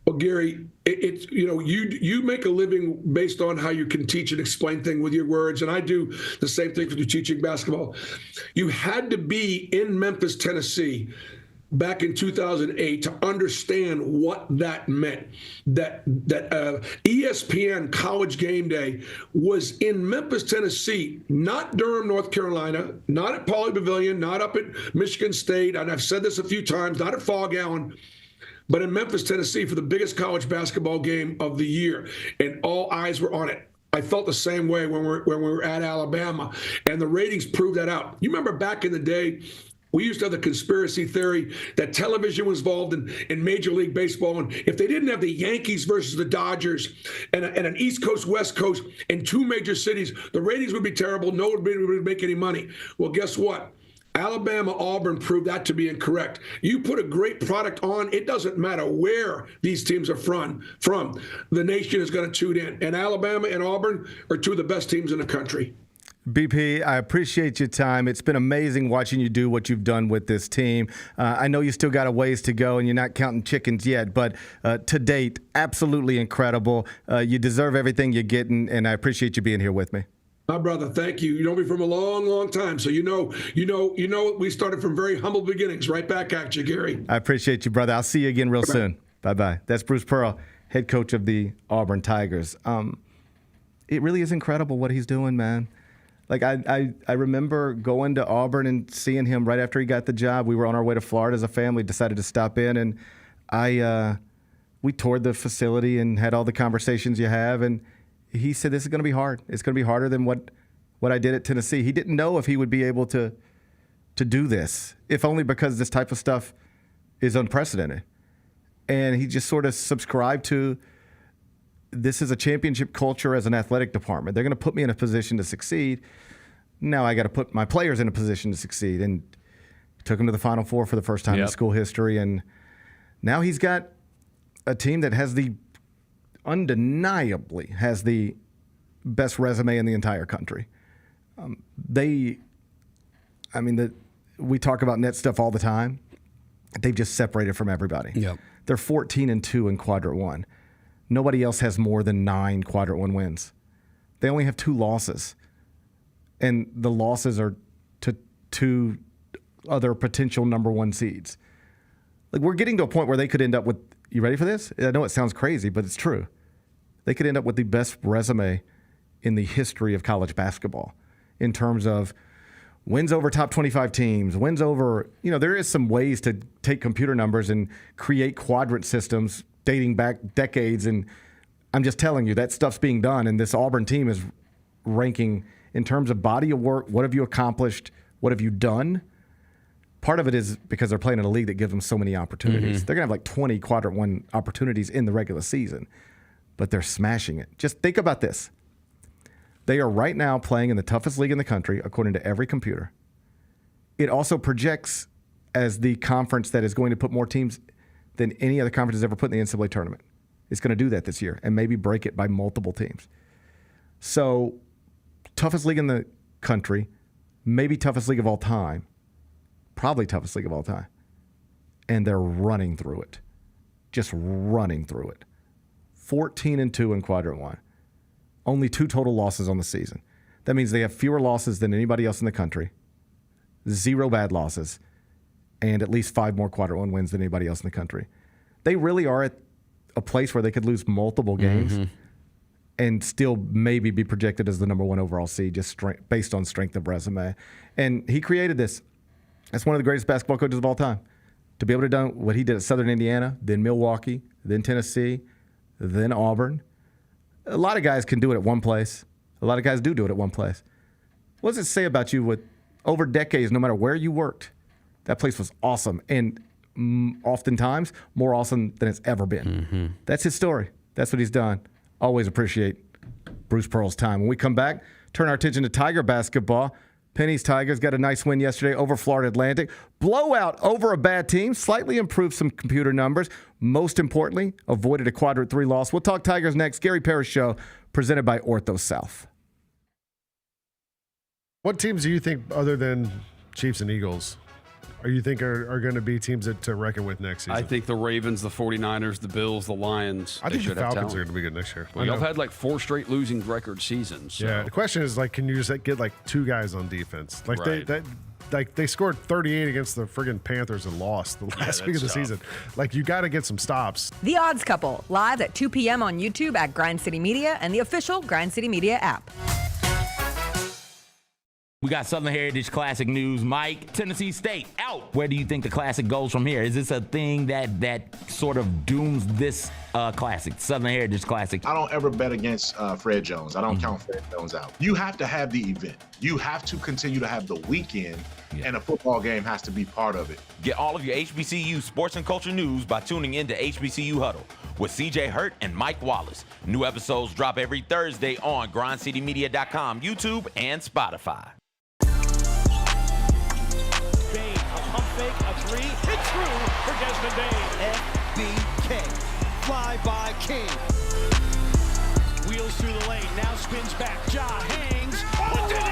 Well, Gary, it's you make a living based on how you can teach and explain things with your words, and I do the same thing for you teaching basketball. You had to be in Memphis, Tennessee, back in 2008 to understand what that meant. That ESPN College Game Day was in Memphis, Tennessee, not Durham, North Carolina, not at Pauley Pavilion, not up at Michigan State, and I've said this a few times, not at Fog Allen, but in Memphis, Tennessee for the biggest college basketball game of the year, and all eyes were on it. I felt the same way when we were at Alabama, and the ratings proved that out. You remember back in the day, we used to have the conspiracy theory that television was involved in Major League Baseball, and if they didn't have the Yankees versus the Dodgers and an East Coast, West Coast in 2 major cities, the ratings would be terrible. No one would make any money. Well, guess what? Alabama, Auburn proved that to be incorrect. You put a great product on, it doesn't matter where these teams are from. The nation is going to tune in. And Alabama and Auburn are 2 of the best teams in the country. BP, I appreciate your time. It's been amazing watching you do what you've done with this team. I know you still got a ways to go and you're not counting chickens yet, but to date, absolutely incredible. You deserve everything you're getting, and I appreciate you being here with me. My brother, thank you. You know me from a long, long time, so you know. We started from very humble beginnings. Right back at you, Gary. I appreciate you, brother. I'll see you again real soon. Bye-bye. That's Bruce Pearl, head coach of the Auburn Tigers. It really is incredible what he's doing, man. Like I remember going to Auburn and seeing him right after he got the job. We were on our way to Florida as a family, decided to stop in, and we toured the facility and had all the conversations you have, and he said, this is going to be hard. It's going to be harder than what I did at Tennessee. He didn't know if he would be able to to do this, if only because this type of stuff is unprecedented. And he just sort of subscribed to, this is a championship culture as an athletic department. They're going to put me in a position to succeed. Now I got to put my players in a position to succeed. And took him to the Final Four for the first time in school history. And now he's got a team that has undeniably has the best resume in the entire country. We talk about net stuff all the time. They've just separated from everybody. Yep. They're 14-2 in Quadrant 1. Nobody else has more than 9 Quadrant 1 wins. They only have 2 losses. And the losses are to 2 other potential number 1 seeds. Like, we're getting to a point where they could end up with, you ready for this? I know it sounds crazy, but it's true. They could end up with the best resume in the history of college basketball in terms of wins over top 25 teams, wins over, there is some ways to take computer numbers and create quadrant systems dating back decades. And I'm just telling you, that stuff's being done. And this Auburn team is ranking in terms of body of work. What have you accomplished? What have you done? Part of it is because they're playing in a league that gives them so many opportunities. Mm-hmm. They're going to have like 20 Quadrant 1 opportunities in the regular season, but they're smashing it. Just think about this. They are right now playing in the toughest league in the country, according to every computer. It also projects as the conference that is going to put more teams than any other conference has ever put in the NCAA tournament. It's going to do that this year and maybe break it by multiple teams. So, toughest league in the country, maybe toughest league of all time, probably toughest league of all time. And they're running through it. Just running through it. 14-2 in Quadrant 1. Only 2 total losses on the season. That means they have fewer losses than anybody else in the country, 0 bad losses, and at least 5 more Quadrant 1 wins than anybody else in the country. They really are at a place where they could lose multiple games and still maybe be projected as the number 1 overall seed, just based on strength of resume. And he created this. That's one of the greatest basketball coaches of all time. To be able to do what he did at Southern Indiana, then Milwaukee, then Tennessee, then Auburn. A lot of guys can do it at one place. A lot of guys do it at one place. What does it say about you with over decades, no matter where you worked, that place was awesome and oftentimes more awesome than it's ever been. That's his story. That's what he's done. Always appreciate Bruce Pearl's time. When we come back, turn our attention to Tiger basketball. Penny's Tigers got a nice win yesterday over Florida Atlantic. Blowout over a bad team. Slightly improved some computer numbers. Most importantly, avoided a Quadrant 3 loss. We'll talk Tigers next. Gary Parrish Show, presented by Ortho South. What teams do you think, other than Chiefs and Eagles, you think are going to be teams to reckon with next season? I think the Ravens, the 49ers, the Bills, the Lions. I think the Falcons are going to be good next year. Well, y'all have had like 4 straight losing record seasons. So. Yeah, the question is, like, can you just get like 2 guys on defense? Like they scored 38 against the friggin' Panthers and lost the last week of the season. Like, you got to get some stops. The Odds Couple, live at 2 p.m. on YouTube at Grind City Media and the official Grind City Media app. We got Southern Heritage Classic news. Mike, Tennessee State out. Where do you think the Classic goes from here? Is this a thing that sort of dooms this Classic, Southern Heritage Classic? I don't ever bet against Fred Jones. I don't count Fred Jones out. You have to have the event. You have to continue to have the weekend, and a football game has to be part of it. Get all of your HBCU sports and culture news by tuning in to HBCU Huddle with CJ Hurt and Mike Wallace. New episodes drop every Thursday on grindcitymedia.com, YouTube, and Spotify. Fake a 3, it's through for Desmond Bain. FBK, fly by King. Wheels through the lane, now spins back. Ja hangs, puts it in.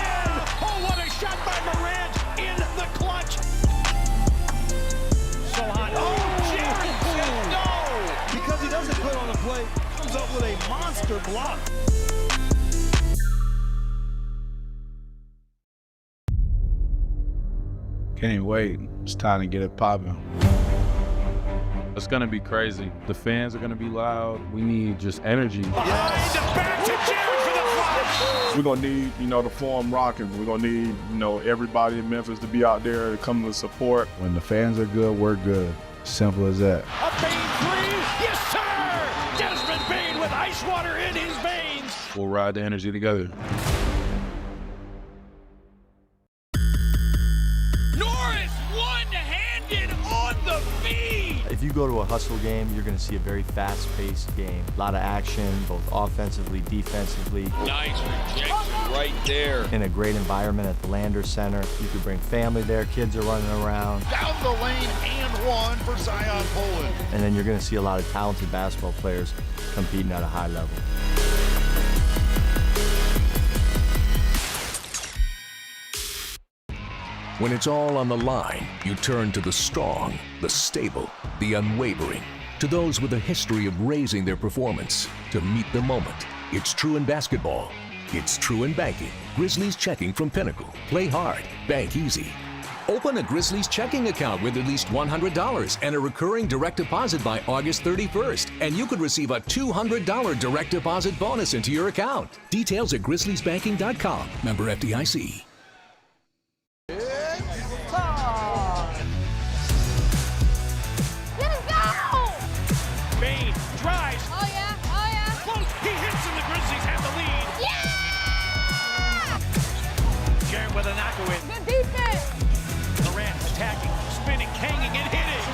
Oh, what a shot by Morant in the clutch. So hot. Oh, Jared says no. Because he doesn't put on the play, comes up with a monster block. Can't wait. It's time to get it popping. It's going to be crazy. The fans are going to be loud. We need just energy. Behind, back to Jared for the flush. We're going to need, the form rocking. We're going to need, everybody in Memphis to be out there to come to support. When the fans are good, we're good. Simple as that. A Bain 3, yes sir! Desmond Bain with ice water in his veins. We'll ride the energy together. One-handed on the feed. If you go to a hustle game, you're going to see a very fast-paced game. A lot of action, both offensively, defensively. Nice rejection right there. In a great environment at the Lander Center. You could bring family there. Kids are running around. Down the lane and one for Zion Poland. And then you're going to see a lot of talented basketball players competing at a high level. When it's all on the line, you turn to the strong, the stable, the unwavering. To those with a history of raising their performance, to meet the moment. It's true in basketball. It's true in banking. Grizzlies Checking from Pinnacle. Play hard, bank easy. Open a Grizzlies checking account with at least $100 and a recurring direct deposit by August 31st, and you could receive a $200 direct deposit bonus into your account. Details at grizzliesbanking.com. Member FDIC. Bain drives. Oh yeah, oh yeah. Close. He hits and the Grizzlies have the lead. Yeah! Jaren with a knockaway. Good defense. Durant attacking, spinning, hanging, and hitting.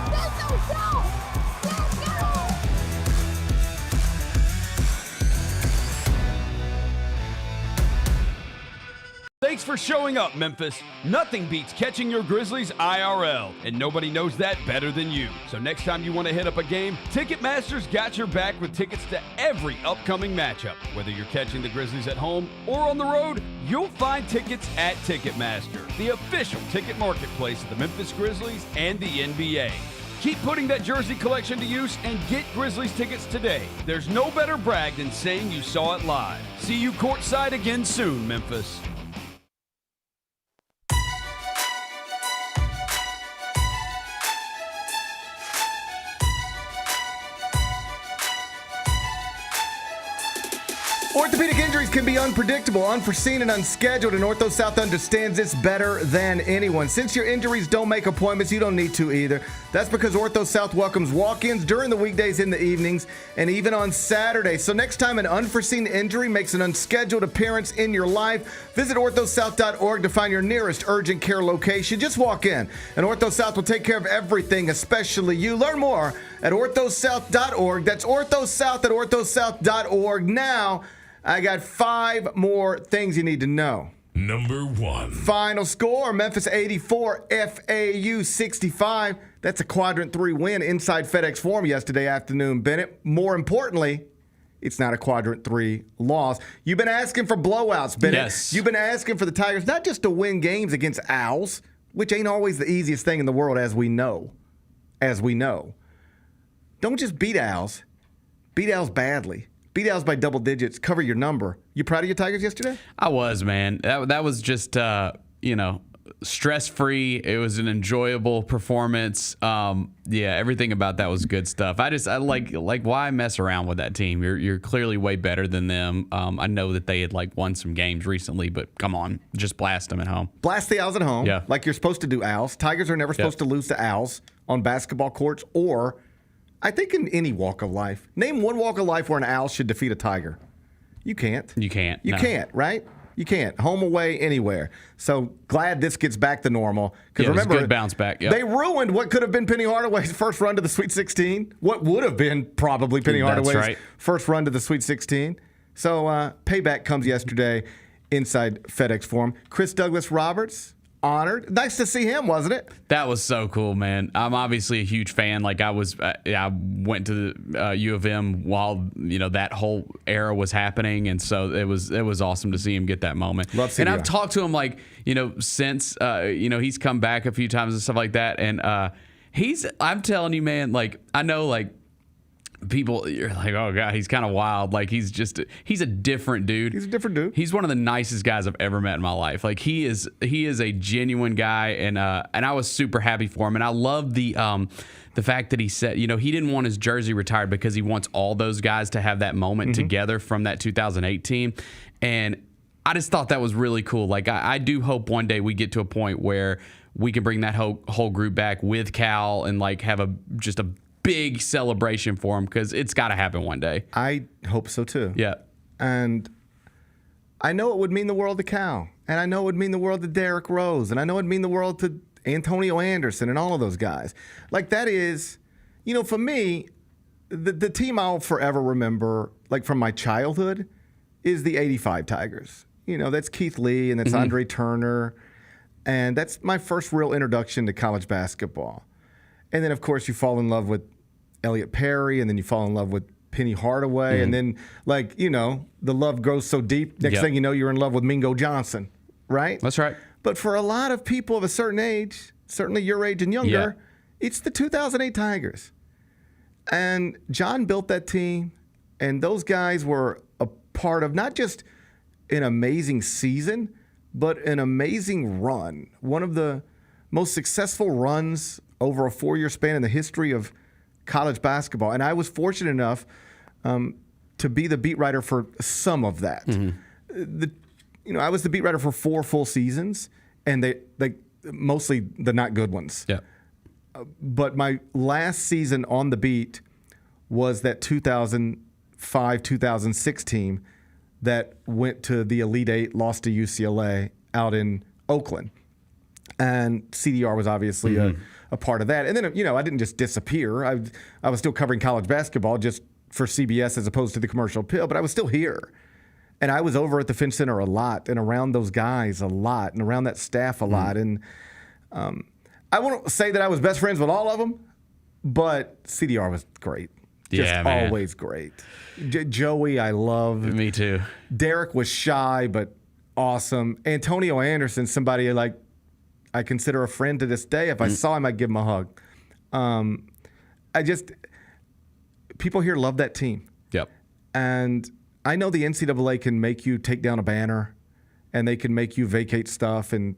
Let's go! Let's go! Thanks for showing up, Memphis. Nothing beats catching your Grizzlies IRL, and nobody knows that better than you. So next time you want to hit up a game, Ticketmaster's got your back with tickets to every upcoming matchup. Whether you're catching the Grizzlies at home or on the road, you'll find tickets at Ticketmaster, the official ticket marketplace of the Memphis Grizzlies and the NBA. Keep putting that jersey collection to use and get Grizzlies tickets today. There's no better brag than saying you saw it live. See you courtside again soon, Memphis. Orthopedic injuries can be unpredictable, unforeseen, and unscheduled, and Ortho South understands this better than anyone. Since your injuries don't make appointments, you don't need to either. That's because Ortho South welcomes walk-ins during the weekdays, in the evenings, and even on Saturdays. So next time an unforeseen injury makes an unscheduled appearance in your life, visit orthosouth.org to find your nearest urgent care location. Just walk in, and Ortho South will take care of everything, especially you. Learn more at orthosouth.org. That's orthosouth at orthosouth.org. Now, I got 5 more things you need to know. Number 1. Final score, Memphis 84, FAU 65. That's a quadrant 3 win inside FedEx Forum yesterday afternoon, Bennett. More importantly, it's not a quadrant 3 loss. You've been asking for blowouts, Bennett. Yes. You've been asking for the Tigers not just to win games against Owls, which ain't always the easiest thing in the world, as we know. Don't just beat Owls. Beat Owls badly. Beat Owls by double digits. Cover your number. You proud of your Tigers yesterday? I was, man. That was just, stress-free. It was an enjoyable performance. Everything about that was good stuff. I like why mess around with that team? You're clearly way better than them. I know that they had won some games recently, but come on, just blast them at home. Blast the Owls at home. Yeah. Like you're supposed to do, Owls. Tigers are never supposed to lose to Owls on basketball courts or, I think, in any walk of life. Name one walk of life where an Owl should defeat a Tiger. You can't. You can't. You can't, right? You can't. Home, away, anywhere. So glad this gets back to normal. Because remember, it was a good bounce back. Yep. They ruined what could have been Penny Hardaway's first run to the Sweet 16. What would have been probably Penny Hardaway's first run to the Sweet 16. So payback comes yesterday inside FedEx Forum. Chris Douglas Roberts, honored. Nice to see him, wasn't it? That was so cool, man. I'm obviously a huge fan. I went to the U of M while that whole era was happening, and so it was awesome to see him get that moment. And I've talked to him since he's come back a few times and stuff like that, and I'm telling you, man, I know people, you're like, oh god, he's kind of wild. He's a different dude. He's a different dude. He's one of the nicest guys I've ever met in my life. He is a genuine guy, and I was super happy for him. And I love the fact that he said, he didn't want his jersey retired because he wants all those guys to have that moment together from that 2008 team. And I just thought that was really cool. I do hope one day we get to a point where we can bring that whole group back with Cal and have just a big celebration for him, because it's got to happen one day. I hope so too. Yeah. And I know it would mean the world to Cal. And I know it would mean the world to Derrick Rose. And I know it would mean the world to Antonio Anderson and all of those guys. Like, that is, for me, the team I'll forever remember, like from my childhood, is the 85 Tigers. That's Keith Lee and that's Andre Turner. And that's my first real introduction to college basketball. And then, of course, you fall in love with Elliot Perry, and then you fall in love with Penny Hardaway. And then, the love grows so deep. Next thing you know, you're in love with Mingo Johnson, right? That's right. But for a lot of people of a certain age, certainly your age and younger, it's the 2008 Tigers. And John built that team, and those guys were a part of not just an amazing season, but an amazing run. One of the most successful runs over a 4-year span in the history of college basketball. And I was fortunate enough to be the beat writer for some of that. I was the beat writer for 4 full seasons, and they mostly the not good ones. Yeah. But my last season on the beat was that 2005-2006 team that went to the Elite Eight, lost to UCLA out in Oakland. And CDR was obviously a part of that. And then, I didn't just disappear. I was still covering college basketball just for CBS as opposed to the commercial appeal, but I was still here. And I was over at the Finch Center a lot and around those guys a lot and around that staff a lot. And I won't say that I was best friends with all of them, but CDR was great. Just always great. Joey, I love. Me too. Derek was shy, but awesome. Antonio Anderson, somebody like I consider a friend to this day. If I saw him, I'd give him a hug. People here love that team. Yep. And I know the NCAA can make you take down a banner, and they can make you vacate stuff and,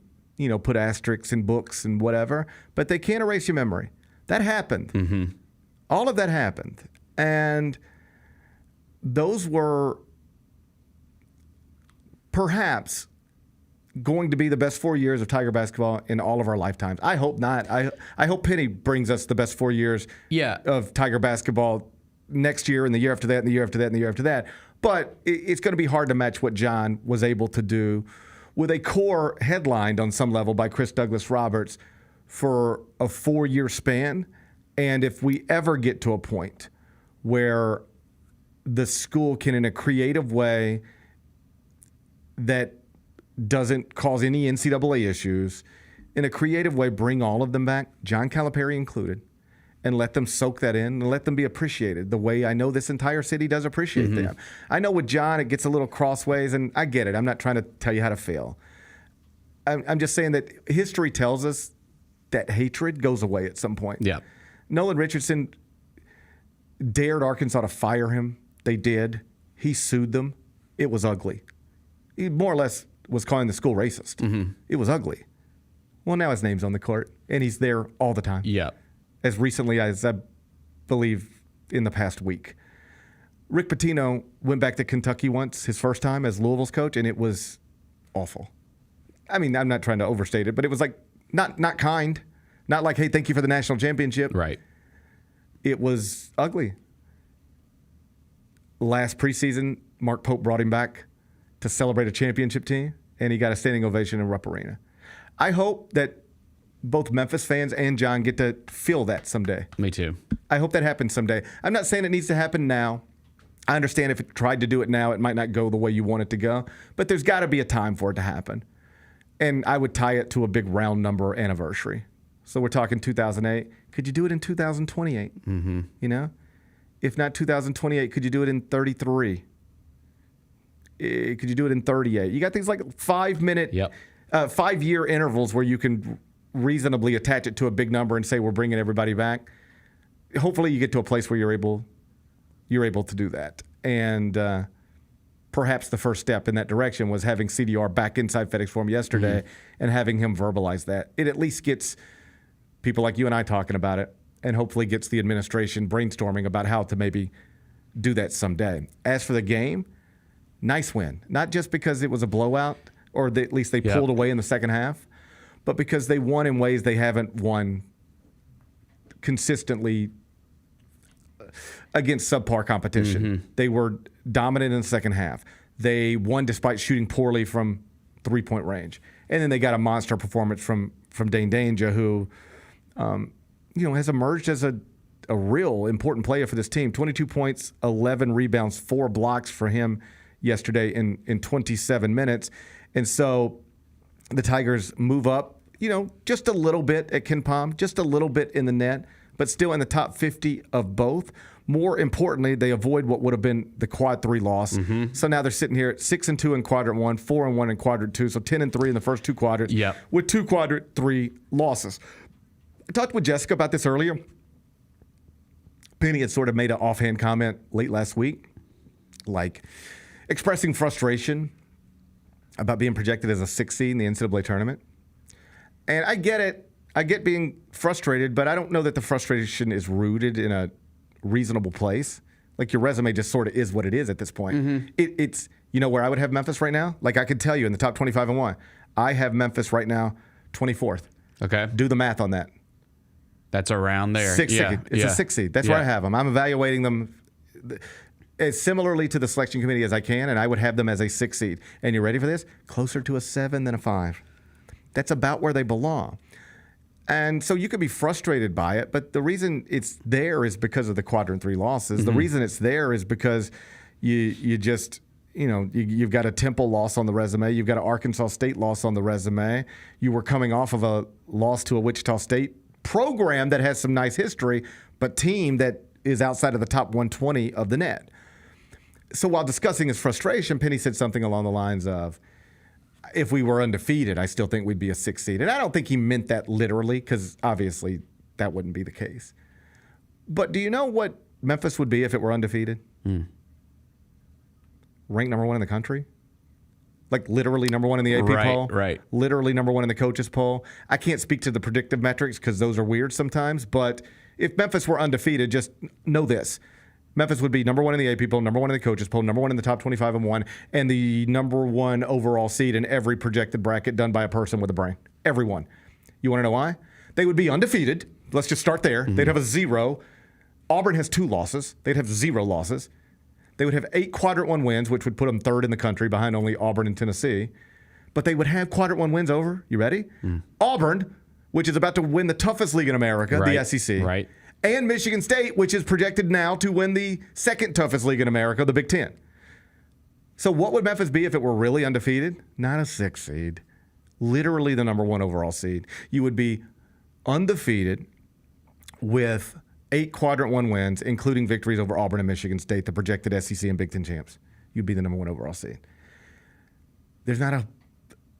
put asterisks in books and whatever, but they can't erase your memory. That happened. All of that happened. And those were perhaps going to be the best 4 years of Tiger basketball in all of our lifetimes. I hope not. I hope Penny brings us the best 4 years of Tiger basketball next year and the year after that and the year after that and the year after that. But it's going to be hard to match what John was able to do with a core headlined on some level by Chris Douglas Roberts for a 4-year span. And if we ever get to a point where the school can, in a creative way that doesn't cause any NCAA issues, in a creative way bring all of them back, John Calipari included, and let them soak that in and let them be appreciated the way I know this entire city does appreciate them. I know with John it gets a little crossways, and I get it. I'm not trying to tell you how to fail. I'm just saying that history tells us that hatred goes away at some point. Yeah. Nolan Richardson dared Arkansas to fire him. They did. He sued them. It was ugly. He more or less was calling the school racist. It was ugly. Well, now his name's on the court, and he's there all the time. Yeah. As recently as, I believe, in the past week. Rick Pitino went back to Kentucky once, his first time as Louisville's coach, and it was awful. I mean, I'm not trying to overstate it, but it was like not kind. Not like, hey, thank you for the national championship. Right. It was ugly. Last preseason, Mark Pope brought him back to celebrate a championship team, and he got a standing ovation in Rupp Arena. I hope that both Memphis fans and John get to feel that someday. Me too. I hope that happens someday. I'm not saying it needs to happen now. I understand if it tried to do it now, it might not go the way you want it to go, but there's got to be a time for it to happen. And I would tie it to a big round number anniversary. So we're talking 2008. Could you do it in 2028? If not 2028, could you do it in 33? Could you do it in 38? You got things like 5-year intervals where you can reasonably attach it to a big number and say we're bringing everybody back. Hopefully you get to a place where you're able to do that. And perhaps the first step in that direction was having CDR back inside FedEx Forum yesterday and having him verbalize that. It at least gets people like you and I talking about it, and hopefully gets the administration brainstorming about how to maybe do that someday. As for the game, nice win. Not just because it was a blowout, or at least they pulled away in the second half, but because they won in ways they haven't won consistently against subpar competition. They were dominant in the second half. They won despite shooting poorly from 3-point range. And then they got a monster performance from Dane Danger, who, has emerged as a real important player for this team. 22 points, 11 rebounds, 4 blocks for him yesterday in 27 minutes. And so the Tigers move up, just a little bit at KenPom, just a little bit in the net, but still in the top 50 of both. More importantly, they avoid what would have been the quad 3 loss. So now they're sitting here at 6-2 in quadrant 1, 4-1 in quadrant 2, so 10-3 in the first 2 quadrants with 2 quadrant 3 losses. I talked with Jessica about this earlier. Penny had sort of made an offhand comment late last week, like expressing frustration about being projected as a 6 seed in the NCAA tournament. And I get it. I get being frustrated, but I don't know that the frustration is rooted in a reasonable place. Like, your resume just sort of is what it is at this point. It's, where I would have Memphis right now? Like, I could tell you in the top 25 and 1, I have Memphis right now 24th. Okay. Do the math on that. That's around there. 6 seed. It's a 6 seed. That's where I have them. I'm evaluating them as similarly to the selection committee as I can, and I would have them as a 6 seed. And you ready for this? Closer to a 7 than a 5. That's about where they belong. And so you could be frustrated by it, but the reason it's there is because of the quadrant 3 losses. The reason it's there is because you just, you've got a Temple loss on the resume. You've got an Arkansas State loss on the resume. You were coming off of a loss to a Wichita State program that has some nice history, but team that is outside of the top 120 of the net. So while discussing his frustration, Penny said something along the lines of, if we were undefeated, I still think we'd be a 6 seed. And I don't think he meant that literally, because obviously that wouldn't be the case. But do you know what Memphis would be if it were undefeated? Ranked number 1 in the country? Like literally number 1 in the AP poll? Right. Literally number 1 in the coaches poll. I can't speak to the predictive metrics because those are weird sometimes. But if Memphis were undefeated, just know this. Memphis would be number 1 in the AP poll, number 1 in the coaches poll, number 1 in the top 25 and 1, and the number 1 overall seed in every projected bracket done by a person with a brain. Everyone. You want to know why? They would be undefeated. Let's just start there. They'd have a 0. Auburn has 2 losses. They'd have 0 losses. They would have 8 quadrant 1 wins, which would put them 3rd in the country behind only Auburn and Tennessee. But they would have quadrant 1 wins over, you ready? Auburn, which is about to win the toughest league in America, the SEC. Right. And Michigan State, which is projected now to win the 2nd toughest league in America, the Big Ten. So what would Memphis be if it were really undefeated? Not a 6 seed. Literally the number 1 overall seed. You would be undefeated with 8 quadrant 1 wins, including victories over Auburn and Michigan State, the projected SEC and Big Ten champs. You'd be the number 1 overall seed. There's not a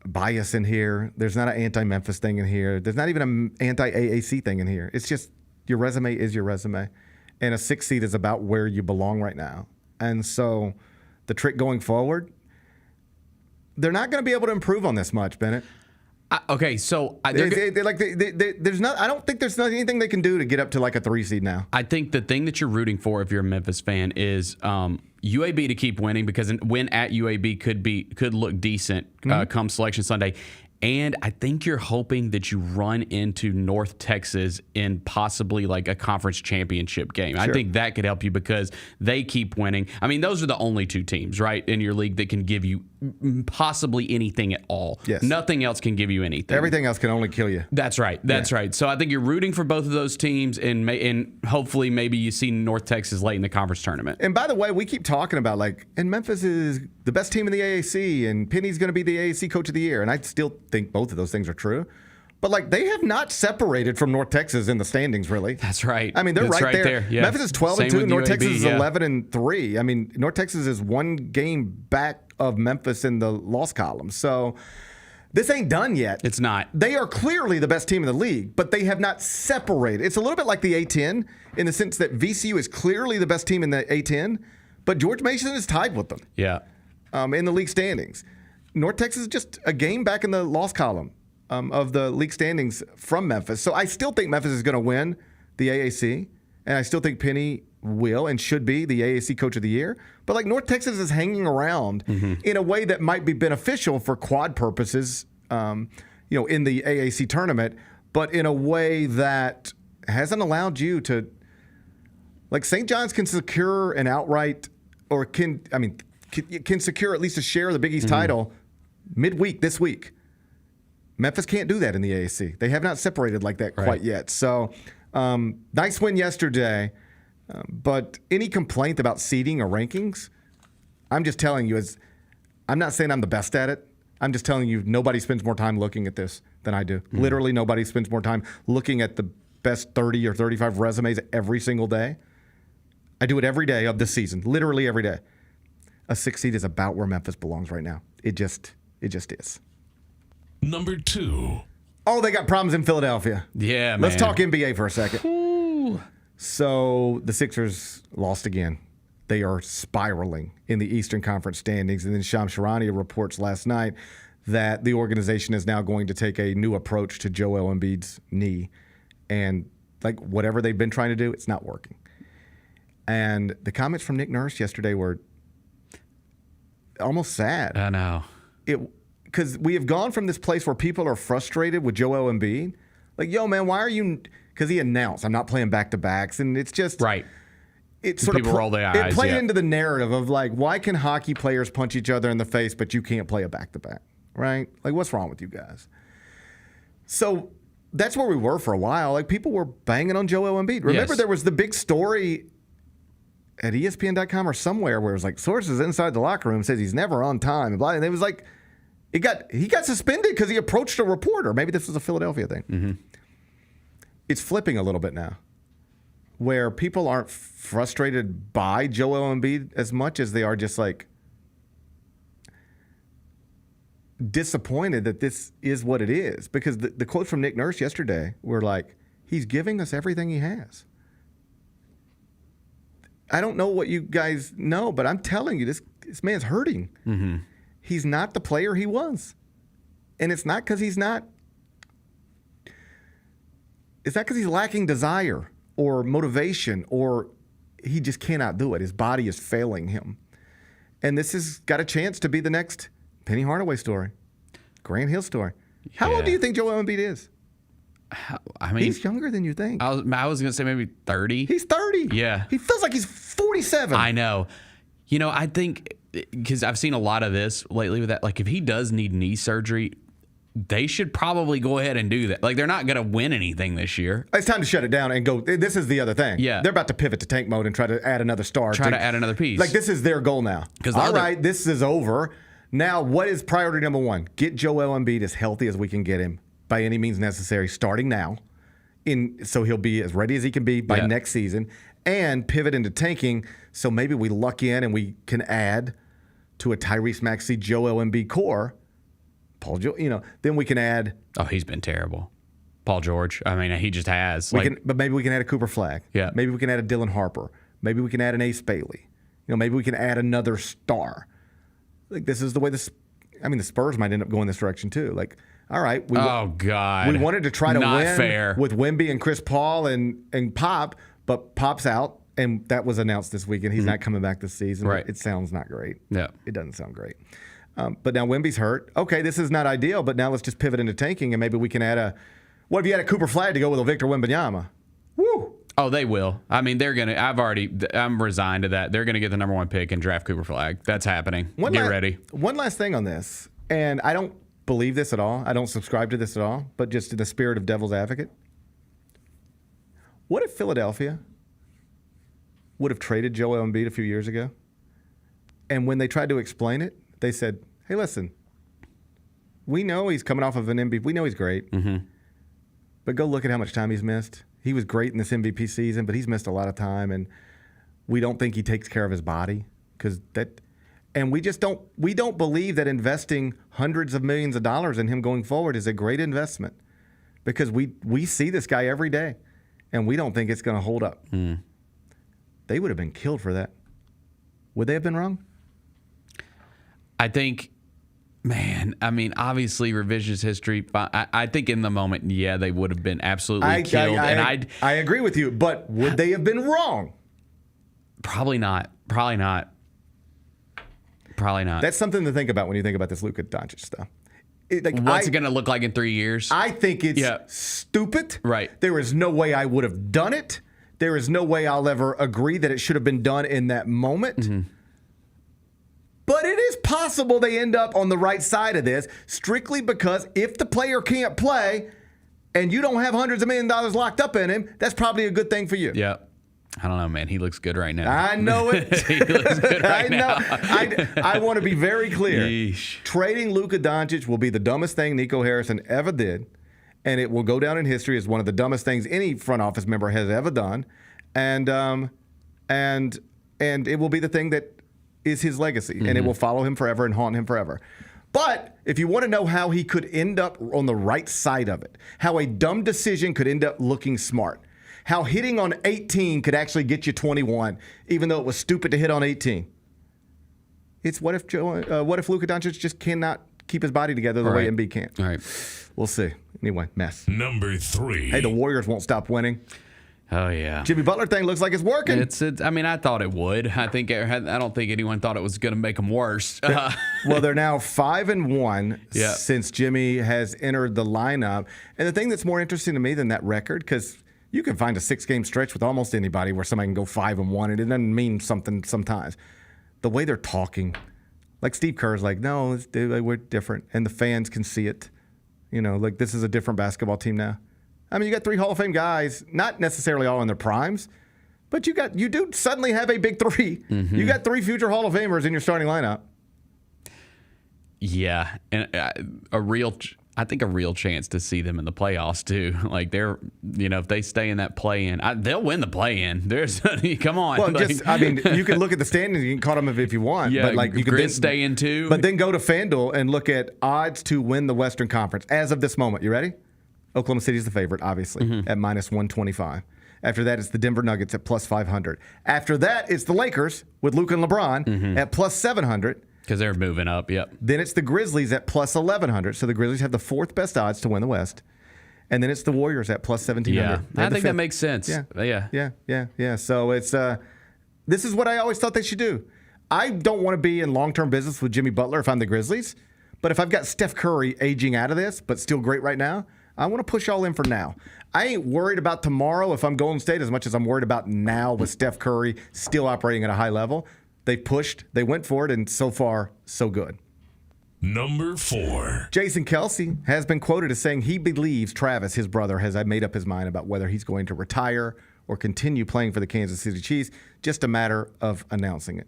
bias in here. There's not an anti-Memphis thing in here. There's not even an anti-AAC thing in here. It's just your resume is your resume. And a 6 seed is about where you belong right now. And so the trick going forward, they're not going to be able to improve on this much, Bennett. Okay, so there's not. I don't think there's not anything they can do to get up to like a 3 seed now. I think the thing that you're rooting for if you're a Memphis fan is UAB to keep winning, because a win at UAB could look decent come Selection Sunday. And I think you're hoping that you run into North Texas in possibly like a conference championship game. Sure. I think that could help you because they keep winning. I mean, those are the only 2 teams, right, in your league that can give you possibly anything at all. Yes. Nothing else can give you anything. Everything else can only kill you. That's right. That's right. So I think you're rooting for both of those teams, and hopefully maybe you see North Texas late in the conference tournament. And by the way, we keep talking about and Memphis is the best team in the AAC, and Penny's going to be the AAC Coach of the Year, and I still think both of those things are true. But they have not separated from North Texas in the standings, really. That's right. I mean, they're right there. Yeah. Memphis is 12-2. North Texas is 11-3. I mean, North Texas is 1 game back of Memphis in the loss column. So this ain't done yet. It's not. They are clearly the best team in the league, but they have not separated. It's a little bit like the A-10 in the sense that VCU is clearly the best team in the A-10, but George Mason is tied with them. Yeah. In the league standings. North Texas is just a game back in the loss column of the league standings from Memphis. So I still think Memphis is going to win the AAC, and I still think Penny will and should be the AAC Coach of the Year. But North Texas is hanging around in a way that might be beneficial for quad purposes, in the AAC tournament, but in a way that hasn't allowed you to, St. John's can secure an outright, or can secure at least a share of the Big East title midweek this week. Memphis can't do that in the AAC. They have not separated like that quite yet. So nice win yesterday. But any complaint about seeding or rankings, I'm just telling you, I'm not saying I'm the best at it. I'm just telling you, nobody spends more time looking at this than I do. Literally, nobody spends more time looking at the best 30 or 35 resumes every single day. I do it every day of the season, literally every day. A 6 seed is about where Memphis belongs right now. It just is. Number 2. Oh, they got problems in Philadelphia. Yeah, man. Let's talk NBA for a second. Ooh. So the Sixers lost again. They are spiraling in the Eastern Conference standings. And then Shams Charania reports last night that the organization is now going to take a new approach to Joel Embiid's knee. And like whatever they've been trying to do, it's not working. And the comments from Nick Nurse yesterday were almost sad. I know. Because we have gone from this place where people are frustrated with Joel Embiid. Like, yo, man, why are you... Because he announced, I'm not playing back-to-backs. And it's just... Right. It's sort people of... roll their eyes. It played into the narrative of, like, why can hockey players punch each other in the face, but you can't play a back-to-back? Right? Like, what's wrong with you guys? So that's where we were for a while. Like, people were banging on Joel Embiid. Remember, there was the big story at ESPN.com or somewhere where it was like, sources inside the locker room says he's never on time. And it was like... He got suspended because he approached a reporter. Maybe this was a Philadelphia thing. Mm-hmm. It's flipping a little bit now, where people aren't frustrated by Joel Embiid as much as they are just like disappointed that this is what it is. Because the quotes from Nick Nurse yesterday were like, he's giving us everything he has. I don't know what you guys know, but I'm telling you, this man's hurting. Mm-hmm. He's not the player he was. And it's not because he's not. It's not because he's lacking desire or motivation or he just cannot do it. His body is failing him. And this has got a chance to be the next Penny Hardaway story, Grant Hill story. How old do you think Joel Embiid is? I mean, he's younger than you think. I was going to say maybe 30. He's 30. Yeah. He feels like he's 47. I know. You know, I think because I've seen a lot of this lately with that. Like, if he does need knee surgery, they should probably go ahead and do that. Like, they're not going to win anything this year. It's time to shut it down and go. This is the other thing. Yeah. They're about to pivot to tank mode and try to add another star. Try to add another piece. Like, this is their goal now. All right, this is over. Now, what is priority number one? Get Joel Embiid as healthy as we can get him by any means necessary, starting now. So he'll be as ready as he can be by next season. And pivot into tanking, so maybe we luck in and we can add to a Tyrese Maxey, Joel Embiid core. Paul George, then we can add. Oh, he's been terrible. Paul George. I mean, he just has. But maybe we can add a Cooper Flagg. Yeah. Maybe we can add a Dylan Harper. Maybe we can add an Ace Bailey. Maybe we can add another star. Like, this is the way the Spurs might end up going this direction too. Like, all right. God. We wanted to try to win fair. with Wemby and Chris Paul and Pop, but Pop's out, and that was announced this week, and he's not coming back this season. Right. It sounds not great. Yeah. It doesn't sound great. But now Wemby's hurt. Okay, this is not ideal, but now let's just pivot into tanking, and maybe we can add what if you had a Cooper Flagg to go with a Victor Wembanyama? Woo! Oh, they will. I mean, they're going to. I'm resigned to that. They're going to get the number 1 pick and draft Cooper Flagg. That's happening. Get ready. One last thing on this, and I don't believe this at all. I don't subscribe to this at all, but just in the spirit of devil's advocate. What if Philadelphia would have traded Joel Embiid a few years ago, and when they tried to explain it, they said, hey, listen, we know he's coming off of an MVP. We know he's great, but go look at how much time he's missed. He was great in this MVP season, but he's missed a lot of time, and we don't think he takes care of his body and we don't believe that investing hundreds of millions of dollars in him going forward is a great investment because we see this guy every day, and we don't think it's going to hold up. They would have been killed for that. Would they have been wrong? I think, man, I mean, obviously revisionist history. I think in the moment, they would have been absolutely killed. I agree with you, but would they have been wrong? Probably not. That's something to think about when you think about this Luka Doncic stuff. What's it going to look like in 3 years? I think it's stupid. Right. There is no way I would have done it. There is no way I'll ever agree that it should have been done in that moment. But it is possible they end up on the right side of this, strictly because if the player can't play and you don't have hundreds of $1 millions locked up in him, that's probably a good thing for you. Yeah. I don't know, man. He looks good right now. I know it. He looks good right now. I want to be very clear. Yeesh. Trading Luka Doncic will be the dumbest thing Nico Harrison ever did, and it will go down in history as one of the dumbest things any front office member has ever done, and it will be the thing that is his legacy, and it will follow him forever and haunt him forever. But if you want to know how he could end up on the right side of it, how a dumb decision could end up looking smart, how hitting on 18 could actually get you 21, even though it was stupid to hit on 18. It's what if Luka Doncic just cannot keep his body together the way Embiid can. All right. We'll see. Anyway, mess. Number 3. Hey, the Warriors won't stop winning. Oh, yeah. Jimmy Butler thing looks like it's working. It's. I mean, I thought it would. I don't think anyone thought it was going to make them worse. Well, they're now 5-1 since Jimmy has entered the lineup. And the thing that's more interesting to me than that record, because you can find a 6-game stretch with almost anybody where somebody can go 5-1, and it doesn't mean something sometimes. The way they're talking, like Steve Kerr's like, no, we're different, and the fans can see it. You know, like this is a different basketball team now. I mean, you got 3 Hall of Fame guys, not necessarily all in their primes, but you do suddenly have a big 3. Mm-hmm. You got 3 future Hall of Famers in your starting lineup. Yeah, and I think a real chance to see them in the playoffs too. Like if they stay in that play-in, they'll win the play-in. Come on. Well, you can look at the standings. You can call them if you want. Yeah, but you can then stay in too. But then go to FanDuel and look at odds to win the Western Conference as of this moment. You ready? Oklahoma City is the favorite, obviously, at -125. After that, it's the Denver Nuggets at +500. After that, it's the Lakers with Luka and LeBron at +700. Because they're moving up, yep. Then it's the Grizzlies at +1100. So the Grizzlies have the 4th best odds to win the West. And then it's the Warriors at +1700. Yeah, I think that makes sense. Yeah. So it's this is what I always thought they should do. I don't want to be in long-term business with Jimmy Butler if I'm the Grizzlies. But if I've got Steph Curry aging out of this, but still great right now, I want to push all in for now. I ain't worried about tomorrow if I'm Golden State as much as I'm worried about now with Steph Curry still operating at a high level. They pushed, they went for it, and so far, so good. Number 4. Jason Kelsey has been quoted as saying he believes Travis, his brother, has made up his mind about whether he's going to retire or continue playing for the Kansas City Chiefs. Just a matter of announcing it.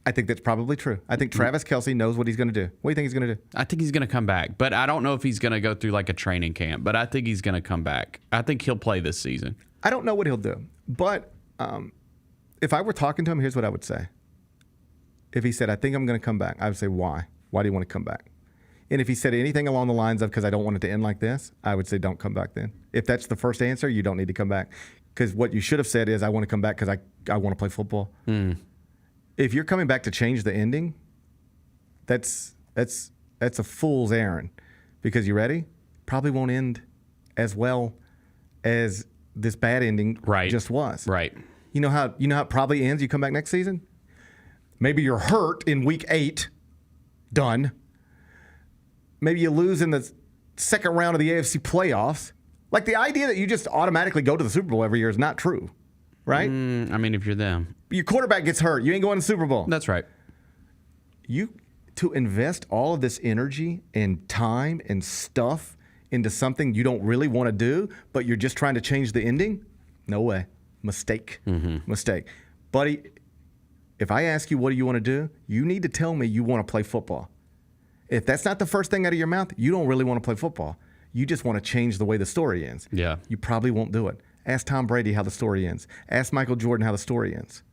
I think that's probably true. I think Travis Kelsey knows what he's going to do. What do you think he's going to do? I think he's going to come back, but I don't know if he's going to go through like a training camp, but I think he's going to come back. I think he'll play this season. I don't know what he'll do, but if I were talking to him, here's what I would say. If he said, I think I'm going to come back, I would say, why? Why do you want to come back? And if he said anything along the lines of, because I don't want it to end like this, I would say, don't come back then. If that's the first answer, you don't need to come back. Because what you should have said is, I want to come back because I want to play football. If you're coming back to change the ending, that's a fool's errand. Because you ready? Probably won't end as well as this bad ending just was. Right. You know how it probably ends? You come back next season? Maybe you're hurt in week 8. Done. Maybe you lose in the second round of the AFC playoffs. Like the idea that you just automatically go to the Super Bowl every year is not true. Right? I mean, if you're them. Your quarterback gets hurt. You ain't going to the Super Bowl. That's right. To invest all of this energy and time and stuff into something you don't really want to do, but you're just trying to change the ending? No way. Mistake. Mistake. Buddy, if I ask you what do you want to do, you need to tell me you want to play football. If that's not the first thing out of your mouth, you don't really want to play football. You just want to change the way the story ends. Yeah. You probably won't do it. Ask Tom Brady how the story ends. Ask Michael Jordan how the story ends.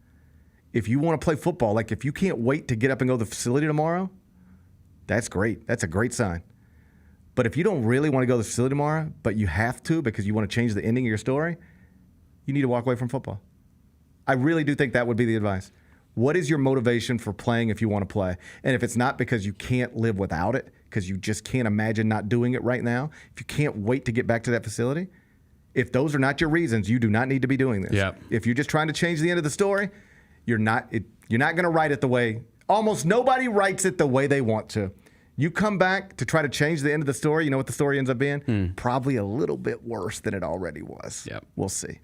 If you want to play football, like if you can't wait to get up and go to the facility tomorrow, that's great. That's a great sign. But if you don't really want to go to the facility tomorrow, but you have to because you want to change the ending of your story, you need to walk away from football. I really do think that would be the advice. What is your motivation for playing if you want to play? And if it's not because you can't live without it, because you just can't imagine not doing it right now, if you can't wait to get back to that facility, if those are not your reasons, you do not need to be doing this. Yep. If you're just trying to change the end of the story, you're not going to write it the way almost nobody writes it the way they want to. You come back to try to change the end of the story, you know what the story ends up being? Probably a little bit worse than it already was. Yep. We'll see.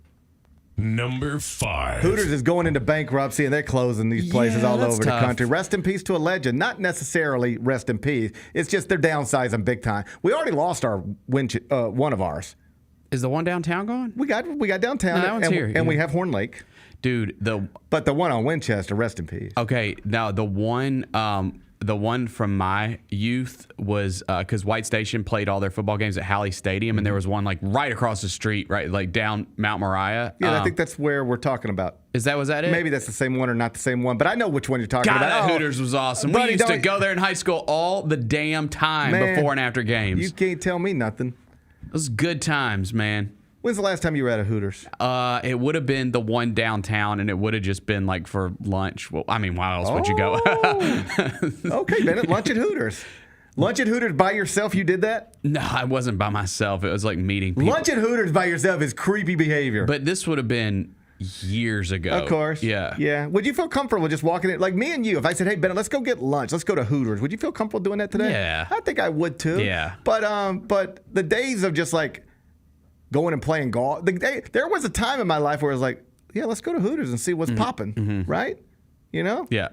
Number 5. Hooters is going into bankruptcy, and they're closing these places all over the country. Rest in peace to a legend. Not necessarily rest in peace. It's just they're downsizing big time. We already lost our one of ours. Is the one downtown gone? We got downtown, No, that one's and, here. and we have Horn Lake. Dude, but the one on Winchester, rest in peace. Okay, now the one from my youth was because White Station played all their football games at Halley Stadium, and there was one like right across the street, right, like down Mount Moriah. Yeah, I think that's where we're talking about. Was that it? Maybe that's the same one or not the same one, but I know which one you're talking God, about. that Hooters was awesome. We used to go there in high school all the damn time before and after games. You can't tell me nothing. Those good times, man. When's the last time you were at a Hooters? It would have been the one downtown, and it would have just been like for lunch. Well, I mean, why else would you go? Okay, Bennett, lunch at Hooters. Lunch at Hooters by yourself, you did that? No, I wasn't by myself. It was like meeting people. Lunch at Hooters by yourself is creepy behavior. But this would have been years ago. Of course. Yeah. Yeah. Would you feel comfortable just walking in? Like me and you, if I said, hey, Bennett, let's go get lunch. Let's go to Hooters. Would you feel comfortable doing that today? Yeah. I think I would too. Yeah. But the days of just like going and playing golf, there was a time in my life where I was like, yeah, let's go to Hooters and see what's popping, right? You know? Yeah.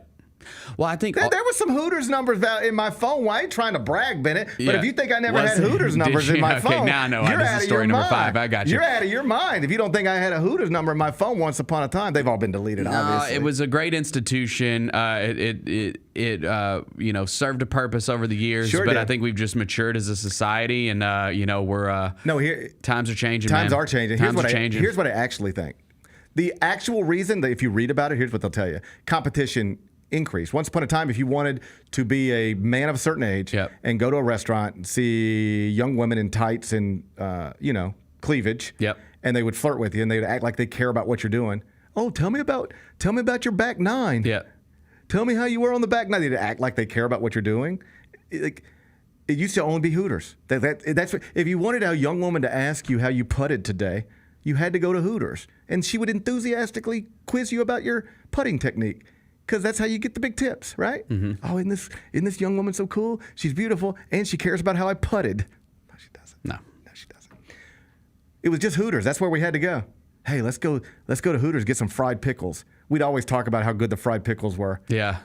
Well, I think there was some Hooters numbers in my phone. Well, I ain't trying to brag, Bennett, but if you think I never had Hooters numbers in my phone, now I know. you're This out is of story your number mind. 5. I got you. You're out of your mind if you don't think I had a Hooters number in my phone once upon a time. They've all been deleted, obviously. It was a great institution. It served a purpose over the years, Sure but did. I think we've just matured as a society, and we're times are changing. Times man. are changing. Times are changing. Here's what I actually think. The actual reason that if you read about it, here's what they'll tell you: competition increased. Once upon a time, if you wanted to be a man of a certain age and go to a restaurant and see young women in tights and cleavage, and they would flirt with you and they would act like they care about what you're doing. Oh, tell me about your back nine. Yeah. Tell me how you were on the back nine. They'd act like they care about what you're doing. It used to only be Hooters. That's if you wanted a young woman to ask you how you putted today, you had to go to Hooters, and she would enthusiastically quiz you about your putting technique. Because that's how you get the big tips, right? Mm-hmm. Oh, isn't this young woman so cool? She's beautiful, and she cares about how I putted. No, she doesn't. No, she doesn't. It was just Hooters. That's where we had to go. Hey, let's go to Hooters, get some fried pickles. We'd always talk about how good the fried pickles were. Yeah.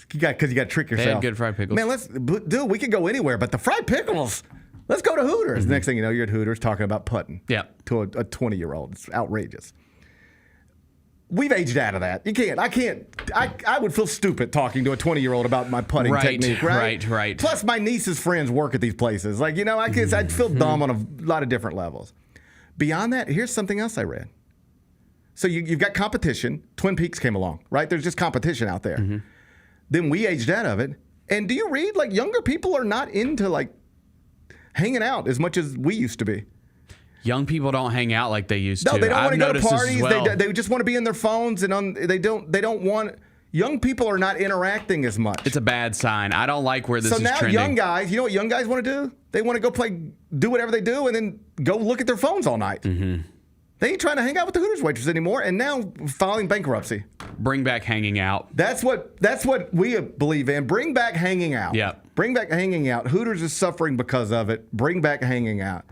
Because you got to trick yourself. They had good fried pickles. Man, we could go anywhere, but the fried pickles. Let's go to Hooters. Next thing you know, you're at Hooters talking about putting. Yeah. To a 20-year-old. It's outrageous. We've aged out of that. You can't. I would feel stupid talking to a 20-year-old about my putting technique, right? Right. Plus, my niece's friends work at these places. Like, I'd feel dumb on a lot of different levels. Beyond that, here's something else I read. So you've got competition. Twin Peaks came along, right? There's just competition out there. Then we aged out of it. And do you read, like, younger people are not into, like, hanging out as much as we used to be. Young people don't hang out like they used to. No, they don't want to go to noticed this as parties. well. They just want to be in their phones, and they don't want. Young people are not interacting as much. It's a bad sign. I don't like where this is trending. So now young guys, you know what young guys want to do? They want to go do whatever they do, and then go look at their phones all night. Mm-hmm. They ain't trying to hang out with the Hooters waitress anymore, and now filing bankruptcy. Bring back hanging out. That's what we believe in. Bring back hanging out. Yeah. Bring back hanging out. Hooters is suffering because of it. Bring back hanging out.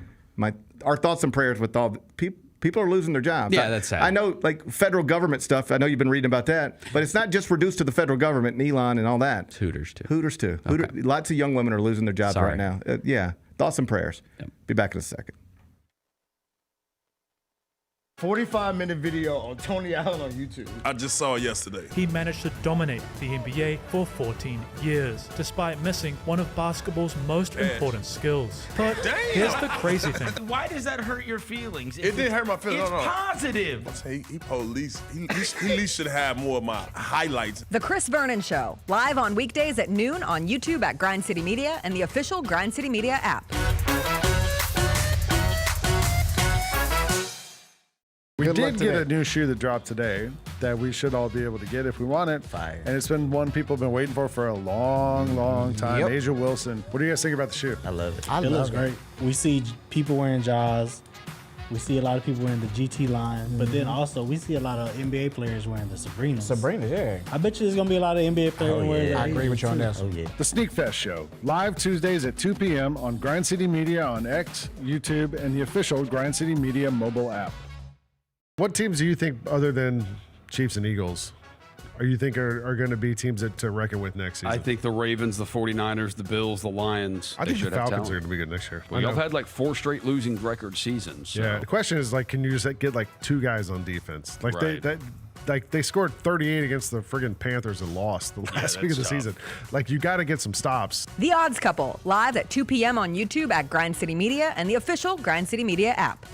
Our thoughts and prayers with all the people are losing their jobs. Yeah, that's sad. I know, like federal government stuff. I know you've been reading about that, but it's not just reduced to the federal government and Elon and all that. It's Hooters too. Hooters too. Okay. Lots of young women are losing their jobs Sorry. right now. Yeah. Thoughts and prayers. Yep. Be back in a second. 45-minute video on Tony Allen on YouTube. I just saw it yesterday. He managed to dominate the NBA for 14 years, despite missing one of basketball's most important skills. But here's the crazy thing. Why does that hurt your feelings? It didn't hurt my feelings. It's positive. He at least should have more of my highlights. The Chris Vernon Show, live on weekdays at noon on YouTube at Grind City Media and the official Grind City Media app. We did get a new shoe that dropped today that we should all be able to get if we want it. Fire. And it's been one people have been waiting for a long, long time. Yep. Asia Wilson. What do you guys think about the shoe? I love it. It looks great. We see people wearing Jaws. We see a lot of people wearing the GT line, but then also we see a lot of NBA players wearing the Sabrinas. Sabrina, yeah. I bet you there's gonna be a lot of NBA players wearing that. I agree with you on this. Oh, yeah. The Sneak Fest Show, live Tuesdays at 2 p.m. on Grind City Media on X, YouTube, and the official Grind City Media mobile app. What teams do you think, other than Chiefs and Eagles, are going to be teams to reckon with next season? I think the Ravens, the 49ers, the Bills, the Lions. I think the Falcons are going to be good next year. Well, y'all have had like 4 straight losing record seasons. So. Yeah, the question is, like, can you just get like 2 guys on defense? Like they scored 38 against the friggin' Panthers and lost the last week of the season. Like, you got to get some stops. The Odds Couple, live at 2 p.m. on YouTube at Grind City Media and the official Grind City Media app.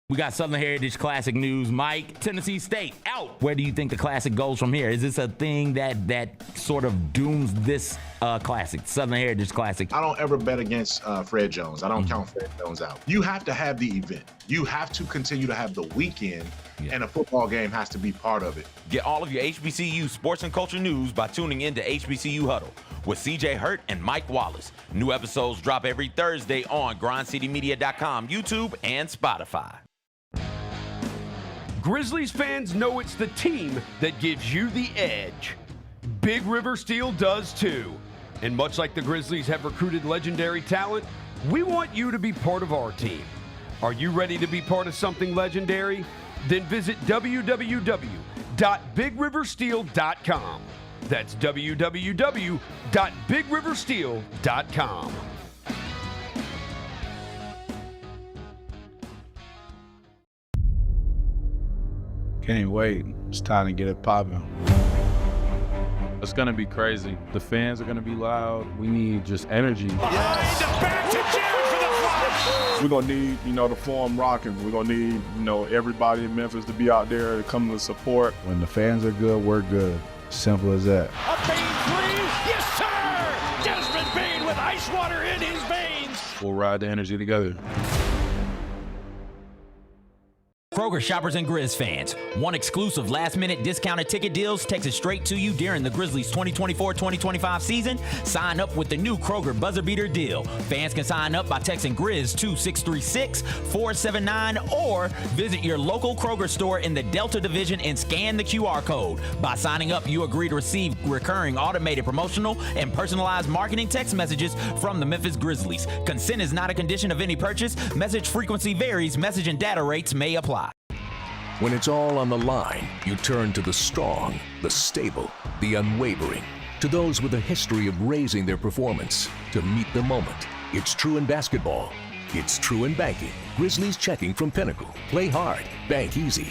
We got Southern Heritage Classic news. Mike, Tennessee State out. Where do you think the Classic goes from here? Is this a thing that sort of dooms this Classic, Southern Heritage Classic? I don't ever bet against Fred Jones. I don't count Fred Jones out. You have to have the event. You have to continue to have the weekend, and a football game has to be part of it. Get all of your HBCU sports and culture news by tuning in to HBCU Huddle with CJ Hurt and Mike Wallace. New episodes drop every Thursday on grindcitymedia.com, YouTube, and Spotify. Grizzlies fans know it's the team that gives you the edge. Big River Steel does too. And much like the Grizzlies have recruited legendary talent, we want you to be part of our team. Are you ready to be part of something legendary? Then visit www.bigriversteel.com. That's www.bigriversteel.com. Can't wait. It's time to get it popping. It's going to be crazy. The fans are going to be loud. We need just energy. Back to Jerry for the flush. We're going to need, the form rocking. We're going to need, everybody in Memphis to be out there to come to support. When the fans are good, we're good. Simple as that. A Bain 3. Yes, sir. Desmond Bain with ice water in his veins. We'll ride the energy together. Kroger shoppers and Grizz fans, one exclusive last-minute discounted ticket deals texted straight to you during the Grizzlies 2024-2025 season. Sign up with the new Kroger Buzzer Beater deal. Fans can sign up by texting Grizz to 636-479 or visit your local Kroger store in the Delta Division and scan the QR code. By signing up, you agree to receive recurring automated promotional and personalized marketing text messages from the Memphis Grizzlies. Consent is not a condition of any purchase. Message frequency varies. Message and data rates may apply. When it's all on the line, you turn to the strong, the stable, the unwavering. To those with a history of raising their performance, to meet the moment. It's true in basketball. It's true in banking. Grizzlies Checking from Pinnacle. Play hard. Bank easy.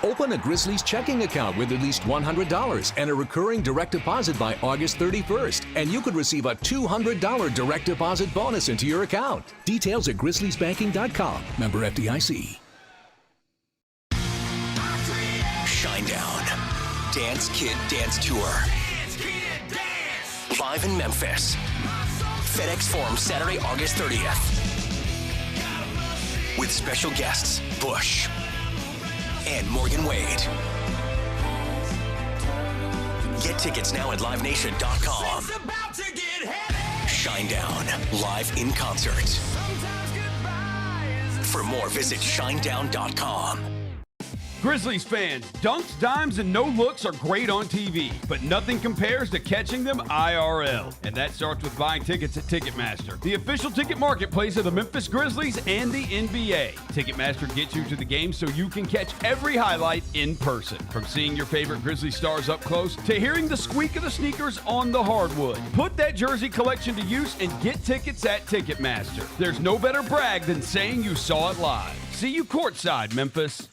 Open a Grizzlies checking account with at least $100 and a recurring direct deposit by August 31st, and you could receive a $200 direct deposit bonus into your account. Details at grizzliesbanking.com. Member FDIC. Shinedown. Dance Kid Dance Tour. Live in Memphis. FedEx Forum, Saturday, August 30th. With special guests, Bush and Morgan Wade. Get tickets now at livenation.com. Shinedown, live in concert. For more, visit shinedown.com. Grizzlies fans, dunks, dimes, and no-looks are great on TV, but nothing compares to catching them IRL. And that starts with buying tickets at Ticketmaster, the official ticket marketplace of the Memphis Grizzlies and the NBA. Ticketmaster gets you to the game so you can catch every highlight in person. From seeing your favorite Grizzlies stars up close to hearing the squeak of the sneakers on the hardwood. Put that jersey collection to use and get tickets at Ticketmaster. There's no better brag than saying you saw it live. See you courtside, Memphis.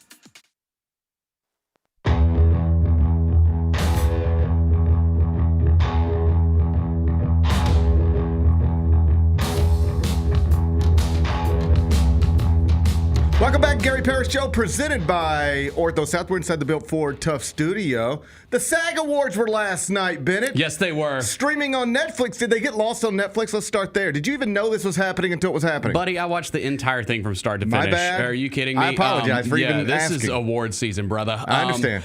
Welcome back, Gary Parrish Show, presented by Ortho South. We're inside the Built Ford Tough studio. The SAG Awards were last night, Bennett. Yes, they were. Streaming on Netflix. Did they get lost on Netflix? Let's start there. Did you even know this was happening until it was happening? Buddy, I watched the entire thing from start to finish. My bad. Are you kidding me? I apologize for even asking. This is award season, brother. I understand.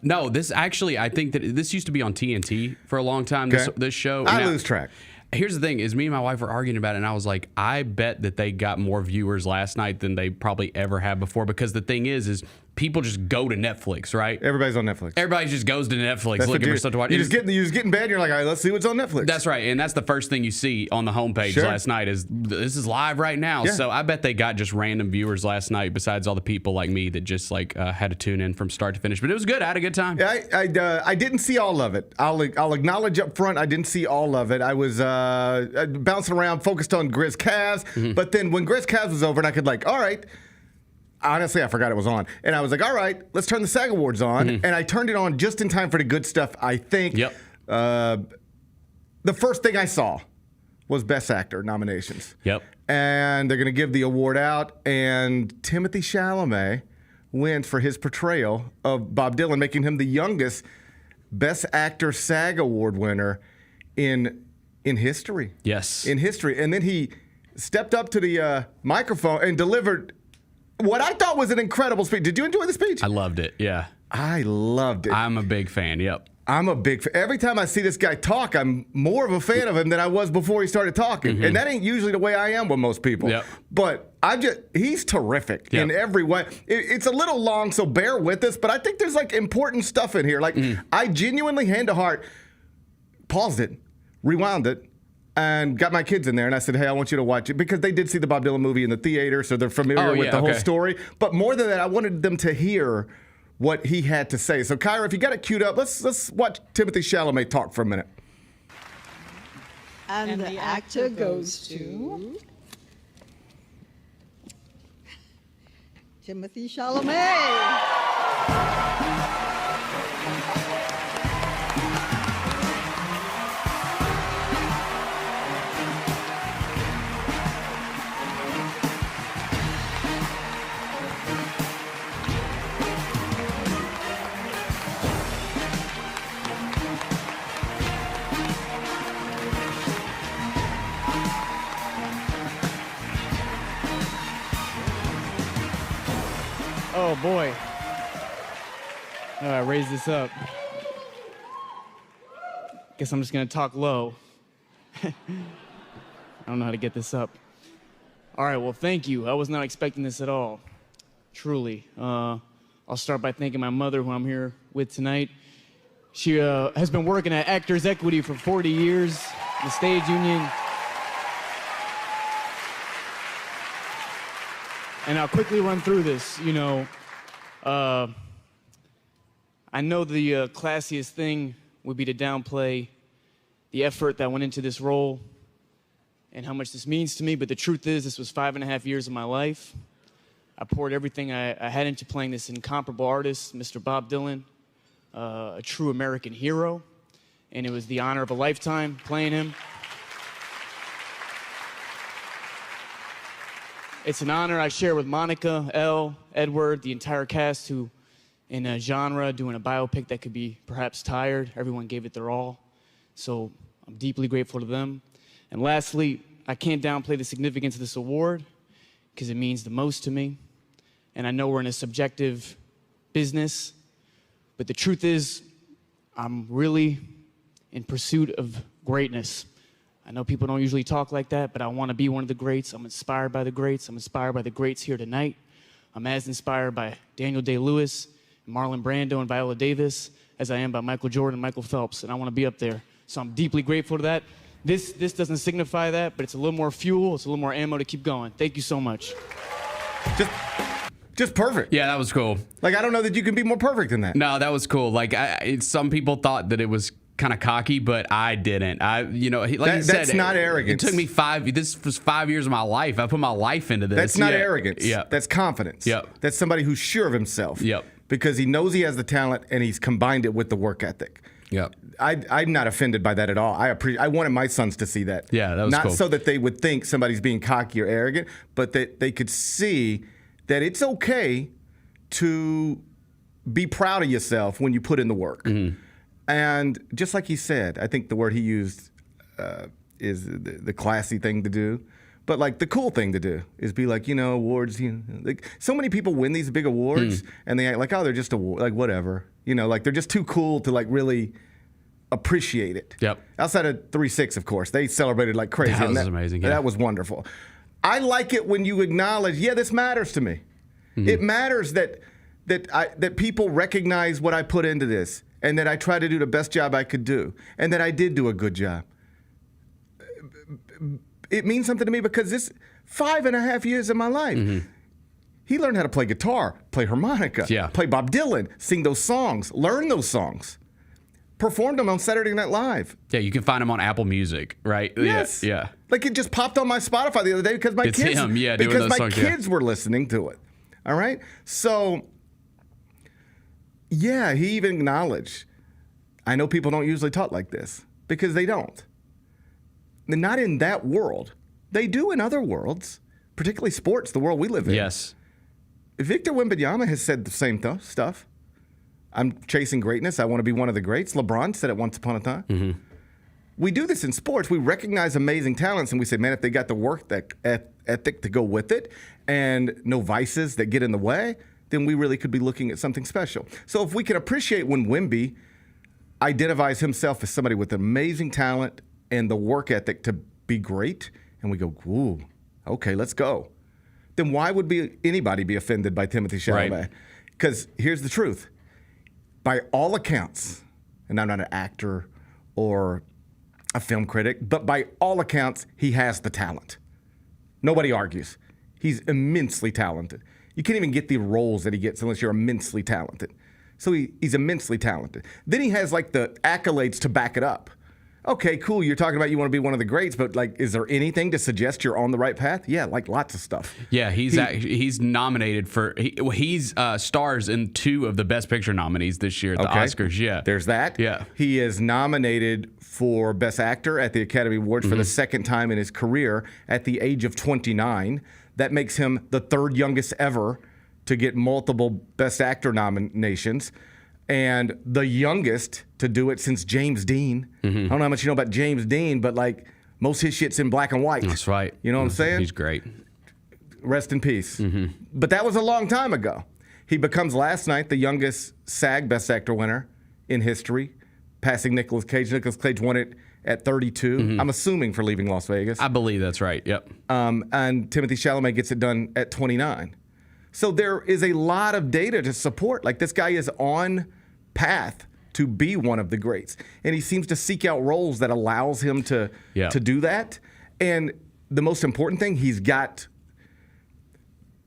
No, this actually, I think that this used to be on TNT for a long time, this show. I lose track. Here's the thing, is me and my wife were arguing about it, and I was like, I bet that they got more viewers last night than they probably ever have before, because the thing is people just go to Netflix, right? Everybody's on Netflix. Everybody just goes to Netflix That's looking for stuff to watch. You just get in bed and you're like, all right, let's see what's on Netflix. That's right, and that's the first thing you see on the homepage last night is this is live right now. Yeah. So I bet they got just random viewers last night besides all the people like me that just had to tune in from start to finish. But it was good. I had a good time. Yeah, I didn't see all of it. I'll acknowledge up front I didn't see all of it. I was bouncing around, focused on Grizz-Cavs. But then when Grizz-Cavs was over and I could all right. Honestly, I forgot it was on. And I was like, all right, let's turn the SAG Awards on. And I turned it on just in time for the good stuff, I think. Yep. The first thing I saw was Best Actor nominations. Yep. And they're going to give the award out. And Timothée Chalamet wins for his portrayal of Bob Dylan, making him the youngest Best Actor SAG Award winner in history. Yes. In history. And then he stepped up to the microphone and delivered what I thought was an incredible speech. Did you enjoy the speech? I loved it, yeah. I loved it. I'm a big fan, yep. I'm a big fan. Every time I see this guy talk, I'm more of a fan of him than I was before he started talking. And that ain't usually the way I am with most people. Yep. But he's terrific in every way. It's a little long, so bear with us, but I think there's important stuff in here. I genuinely, hand to heart, paused it, rewound it, and got my kids in there, and I said, hey, I want you to watch it, because they did see the Bob Dylan movie in the theater, so they're familiar with the whole story. But more than that, I wanted them to hear what he had to say. So, Kyra, if you got it queued up, let's watch Timothée Chalamet talk for a minute. And the actor goes to Timothée Chalamet. Oh boy. All right, raise this up. Guess I'm just gonna talk low. I don't know how to get this up. All right, well, thank you. I was not expecting this at all, truly. I'll start by thanking my mother, who I'm here with tonight. She has been working at Actors Equity for 40 years, the stage union. And I'll quickly run through this. I know the classiest thing would be to downplay the effort that went into this role and how much this means to me, but the truth is this was 5.5 years of my life. I poured everything I had into playing this incomparable artist, Mr. Bob Dylan, a true American hero, and it was the honor of a lifetime playing him. It's an honor I share with Monica, Elle, Edward, the entire cast, who, in a genre, doing a biopic that could be perhaps tired. Everyone gave it their all. So I'm deeply grateful to them. And lastly, I can't downplay the significance of this award because it means the most to me. And I know we're in a subjective business, but the truth is, I'm really in pursuit of greatness. I know people don't usually talk like that, but I want to be one of the greats. I'm inspired by the greats. I'm inspired by the greats here tonight. I'm as inspired by Daniel Day-Lewis, Marlon Brando, and Viola Davis as I am by Michael Jordan and Michael Phelps, and I want to be up there. So I'm deeply grateful to that. This doesn't signify that, but it's a little more fuel. It's a little more ammo to keep going. Thank you so much. Just perfect. Yeah, that was cool. I don't know that you can be more perfect than that. No, that was cool. Some people thought that it was kind of cocky, but I didn't. You said, that's not arrogance. It took me this was 5 years of my life. I put my life into this. That's not arrogance. Yeah. That's confidence. Yep. That's somebody who's sure of himself. Yep. Because he knows he has the talent and he's combined it with the work ethic. Yep. I'm not offended by that at all. I wanted my sons to see that. Yeah, that was not cool. So that they would think somebody's being cocky or arrogant, but that they could see that it's okay to be proud of yourself when you put in the work. Mm-hmm. And just like he said, I think the word he used is the classy thing to do. But the cool thing to do is be awards. So many people win these big awards and they act like, oh, they're just awards, whatever. They're just too cool to really appreciate it. Yep. Outside of 3-6, of course, they celebrated like crazy. That was amazing. Yeah. That was wonderful. I like it when you acknowledge, this matters to me. Mm-hmm. It matters that that people recognize what I put into this, and that I try to do the best job I could do, and that I did do a good job. It means something to me because this 5.5 years of my life. Mm-hmm. He learned how to play guitar, play harmonica, play Bob Dylan, sing those songs, learn those songs, performed them on Saturday Night Live. Yeah, you can find them on Apple Music, right? Yes. Yeah. Like it just popped on my Spotify the other day because my kids were listening to it. All right? So, yeah, he even acknowledged, I know people don't usually talk like this because they don't. And not in that world. They do in other worlds, particularly sports, the world we live in. Yes. Victor Wembanyama has said the same stuff. I'm chasing greatness. I want to be one of the greats. LeBron said it once upon a time. Mm-hmm. We do this in sports. We recognize amazing talents, and we say, man, if they got the work ethic to go with it and no vices that get in the way, then we really could be looking at something special. So if we can appreciate when Wemby identifies himself as somebody with amazing talent and the work ethic to be great, and we go, ooh, okay, let's go. Then why would anybody be offended by Timothée Chalamet? Because here's the truth. By all accounts, and I'm not an actor or a film critic, but by all accounts, he has the talent. Nobody argues. He's immensely talented. You can't even get the roles that he gets unless you're immensely talented. So he's immensely talented. Then he has like the accolades to back it up. Okay, cool. You're talking about you want to be one of the greats, but like, is there anything to suggest you're on the right path? Yeah, like lots of stuff. Yeah, he's nominated for. He's stars in 2 of the Best Picture nominees this year at the Oscars. Yeah, there's that. Yeah, he is nominated for Best Actor at the Academy Awards for the second time in his career at the age of 29. That makes him the 3rd youngest ever to get multiple Best Actor nominations. And the youngest to do it since James Dean. Mm-hmm. I don't know how much you know about James Dean, but like most his shit's in black and white. That's right. You know what I'm saying? He's great. Rest in peace. Mm-hmm. But that was a long time ago. He becomes last night the youngest SAG Best Actor winner in history, passing Nicolas Cage. Nicolas Cage won it at 32. Mm-hmm. I'm assuming for Leaving Las Vegas. I believe that's right. Yep. And Timothée Chalamet gets it done at 29. So there is a lot of data to support. Like this guy is on path to be one of the greats, and he seems to seek out roles that allows him to do that. And the most important thing, he's got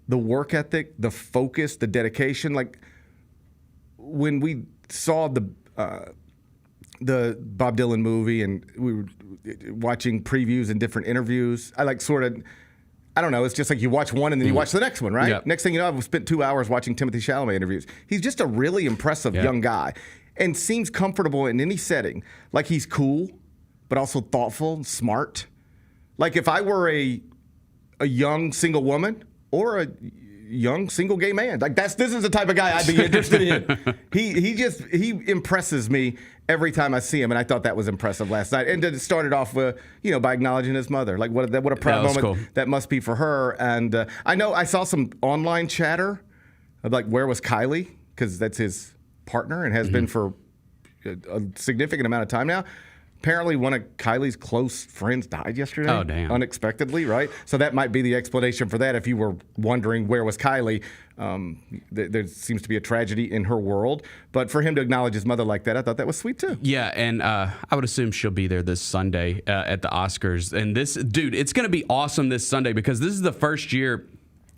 the work ethic, the focus, the dedication. Like when we saw the Bob Dylan movie and we were watching previews and different interviews, I like sort of, I don't know, it's just like you watch one and then you watch the next one, right? Yep. Next thing you know, I've spent 2 hours watching Timothée Chalamet interviews. He's just a really impressive young guy and seems comfortable in any setting. Like he's cool, but also thoughtful and smart. Like if I were a young single woman or a young single gay man, like this is the type of guy I'd be interested in. He impresses me every time I see him, and I thought that was impressive last night. And it started off by acknowledging his mother. Like what a proud moment that must be for her. And I know I saw some online chatter of like, where was Kylie? Because that's his partner and has been for a significant amount of time now. Apparently, one of Kylie's close friends died yesterday. Oh, damn. Unexpectedly, right? So that might be the explanation for that. If you were wondering where was Kylie, there seems to be a tragedy in her world. But for him to acknowledge his mother like that, I thought that was sweet, too. Yeah, and I would assume she'll be there this Sunday at the Oscars. And it's going to be awesome this Sunday because this is the first year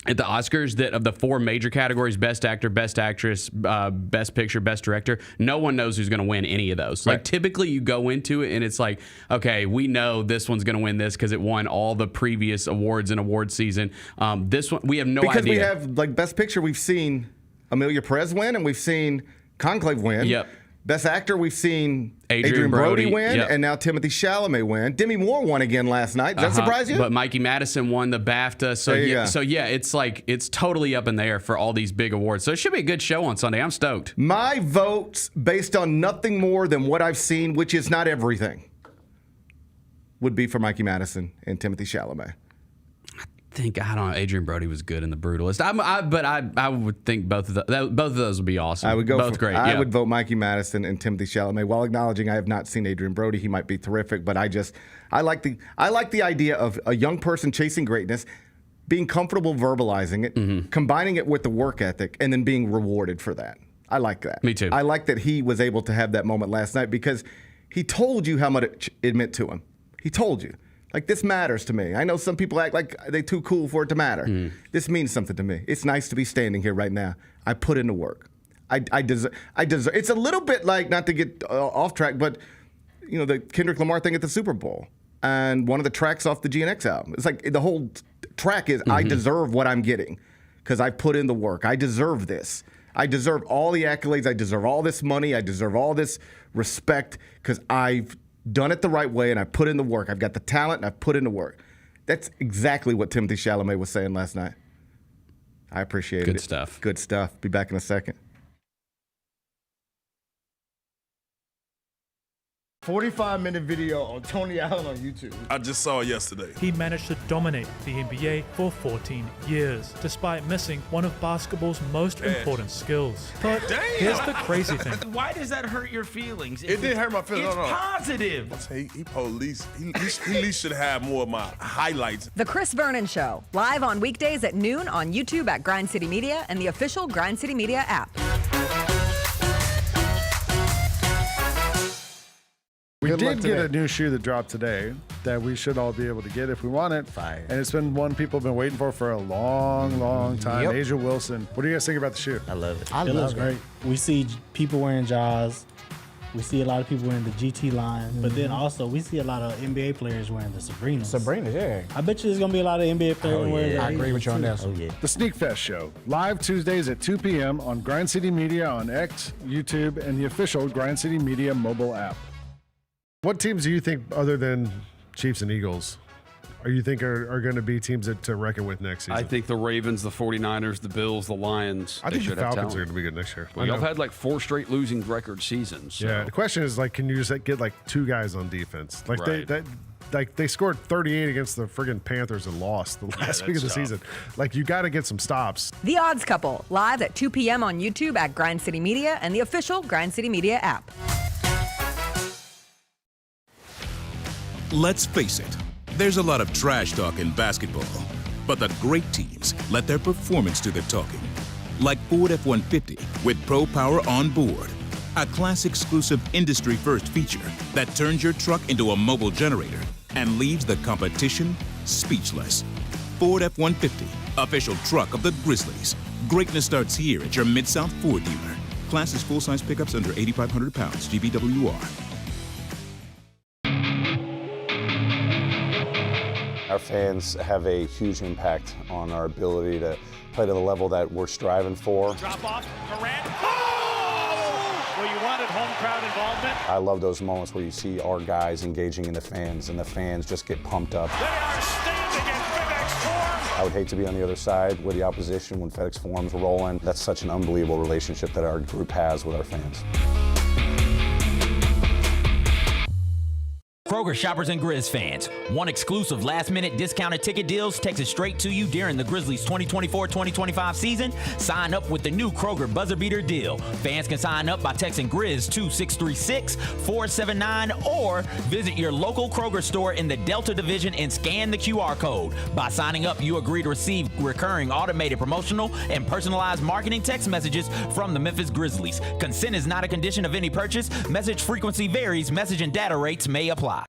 at the Oscars that of the 4 major categories, Best Actor, Best Actress, Best Picture, Best Director, no one knows who's going to win any of those. Right. Like typically you go into it and it's like, okay, we know this one's going to win this because it won all the previous awards in award season. This one, we have no idea. Because we have, like, Best Picture, we've seen Amelia Perez win and we've seen Conclave win. Yep. Best Actor, we've seen Adrian Brody win, and now Timothée Chalamet win. Demi Moore won again last night. Does that surprise you? But Mikey Madison won the BAFTA. So it's like it's totally up in the air for all these big awards. So it should be a good show on Sunday. I'm stoked. My votes, based on nothing more than what I've seen, which is not everything, would be for Mikey Madison and Timothée Chalamet. I don't know. Adrian Brody was good in The Brutalist. But I would think both of those would be awesome. I would go both great. I would vote Mikey Madison and Timothée Chalamet. While acknowledging I have not seen Adrian Brody, he might be terrific. But I like the idea of a young person chasing greatness. being comfortable verbalizing it, combining it with the work ethic, and then being rewarded for that. I like that. Me too. I like that he was able to have that moment last night because he told you how much it meant to him. He told you. Like, this matters to me. I know some people act like they're too cool for it to matter. This means something to me. It's nice to be standing here right now. I put in the work. I deserve. It's a little bit like, not to get off track, but you know, the Kendrick Lamar thing at the Super Bowl and one of the tracks off the GNX album. It's like the whole track is I deserve what I'm getting because I put in the work. I deserve this. I deserve all the accolades. I deserve all this money. I deserve all this respect because I've done it the right way and I put in the work. I've got the talent and I've put in the work. That's exactly what Timothée Chalamet was saying last night. I appreciate it. Good stuff. Good stuff. Be back in a second. 45-minute video on Tony Allen on YouTube. I just saw it yesterday. He managed to dominate the NBA for 14 years, despite missing one of basketball's most important skills. But here's the crazy thing. Why does that hurt your feelings? It didn't hurt my feelings. It's No. positive. He at least should have more of my highlights. The Chris Vernon Show, live on weekdays at noon on YouTube at Grind City Media and the official Grind City Media app. We did get a new shoe that dropped today that we should all be able to get if we want it. Fire. And it's been one people have been waiting for a long, long time. Yep. Asia Wilson. What do you guys think about the shoe? I love it. It looks great. We see people wearing Jaws. We see a lot of people wearing the GT line. But then also we see a lot of NBA players wearing the Sabrinas. Sabrina, yeah. I bet you there's going to be a lot of NBA players wearing that. I agree with you on that. Oh, yeah. The Sneak Fest Show, live Tuesdays at 2 p.m. on Grind City Media on X, YouTube, and the official Grind City Media mobile app. What teams do you think, other than Chiefs and Eagles, are going to be teams to reckon with next season? I think the Ravens, the 49ers, the Bills, the Lions. I think the Falcons are going to be good next year. Well, y'all have had like 4 straight losing record seasons. So. Yeah, the question is, like, can you just get like 2 guys on defense? Like they scored 38 against the friggin' Panthers and lost the last week of the season. Like, you got to get some stops. The Odds Couple, live at 2 p.m. on YouTube at Grind City Media and the official Grind City Media app. Let's face it, there's a lot of trash talk in basketball, but the great teams let their performance do the talking. Like Ford F-150 with Pro Power on board, a class-exclusive industry-first feature that turns your truck into a mobile generator and leaves the competition speechless. Ford F-150, official truck of the Grizzlies. Greatness starts here at your Mid-South Ford dealer. Class is full-size pickups under 8,500 pounds, GVWR. Our fans have a huge impact on our ability to play to the level that we're striving for. Drop off, Durant. Oh! Well, you wanted home crowd involvement. I love those moments where you see our guys engaging in the fans and the fans just get pumped up. They are standing in FedEx Forum. I would hate to be on the other side with the opposition when FedEx Forum's rolling. That's such an unbelievable relationship that our group has with our fans. Kroger shoppers and Grizz fans, want exclusive last-minute discounted ticket deals texted straight to you during the Grizzlies 2024-2025 season? Sign up with the new Kroger Buzzer Beater deal. Fans can sign up by texting Grizz to 636-479 or visit your local Kroger store in the Delta Division and scan the QR code. By signing up, you agree to receive recurring automated promotional and personalized marketing text messages from the Memphis Grizzlies. Consent is not a condition of any purchase. Message frequency varies. Message and data rates may apply.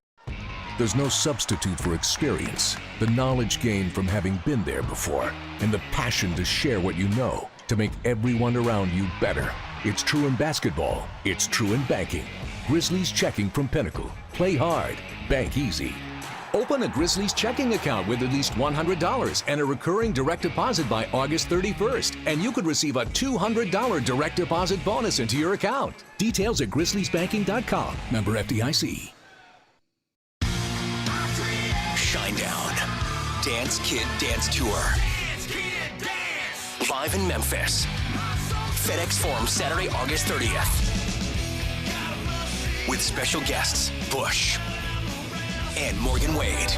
There's no substitute for experience, the knowledge gained from having been there before, and the passion to share what you know to make everyone around you better. It's true in basketball. It's true in banking. Grizzlies Checking from Pinnacle. Play hard. Bank easy. Open a Grizzlies checking account with at least $100 and a recurring direct deposit by August 31st, and you could receive a $200 direct deposit bonus into your account. Details at grizzliesbanking.com. Member FDIC. Shinedown. Dance Kid Dance Tour. Live in Memphis. FedEx Forum, Saturday, August 30th. With special guests, Bush and Morgan Wade.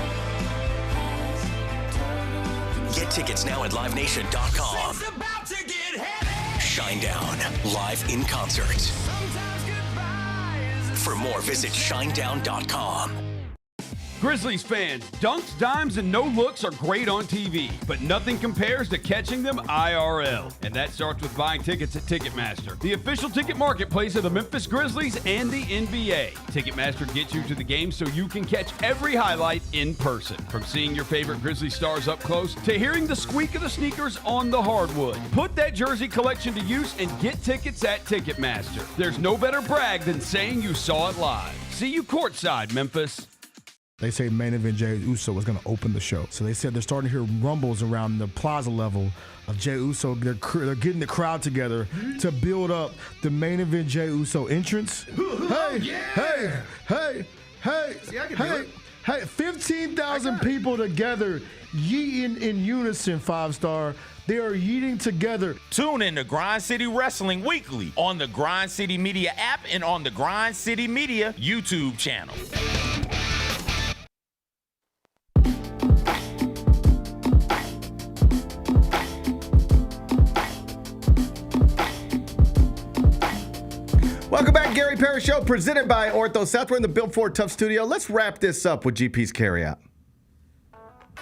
Get tickets now at livenation.com. Shinedown, live in concert. For more, visit shinedown.com. Grizzlies fans, dunks, dimes, and no looks are great on TV, but nothing compares to catching them IRL. And that starts with buying tickets at Ticketmaster, the official ticket marketplace of the Memphis Grizzlies and the NBA. Ticketmaster gets you to the game so you can catch every highlight in person. From seeing your favorite Grizzlies stars up close to hearing the squeak of the sneakers on the hardwood. Put that jersey collection to use and get tickets at Ticketmaster. There's no better brag than saying you saw it live. See you courtside, Memphis. They say main event Jey Uso was going to open the show. So they said they're starting to hear rumbles around the plaza level of Jey Uso. They're getting the crowd together to build up the main event Jey Uso entrance. Hey, 15,000 people together yeeting in unison, 5-star. They are yeeting together. Tune in to Grind City Wrestling weekly on the Grind City Media app and on the Grind City Media YouTube channel. Welcome back, Gary Parrish Show, presented by Ortho South. We're in the Built Ford Tough studio. Let's wrap this up with GP's Carryout.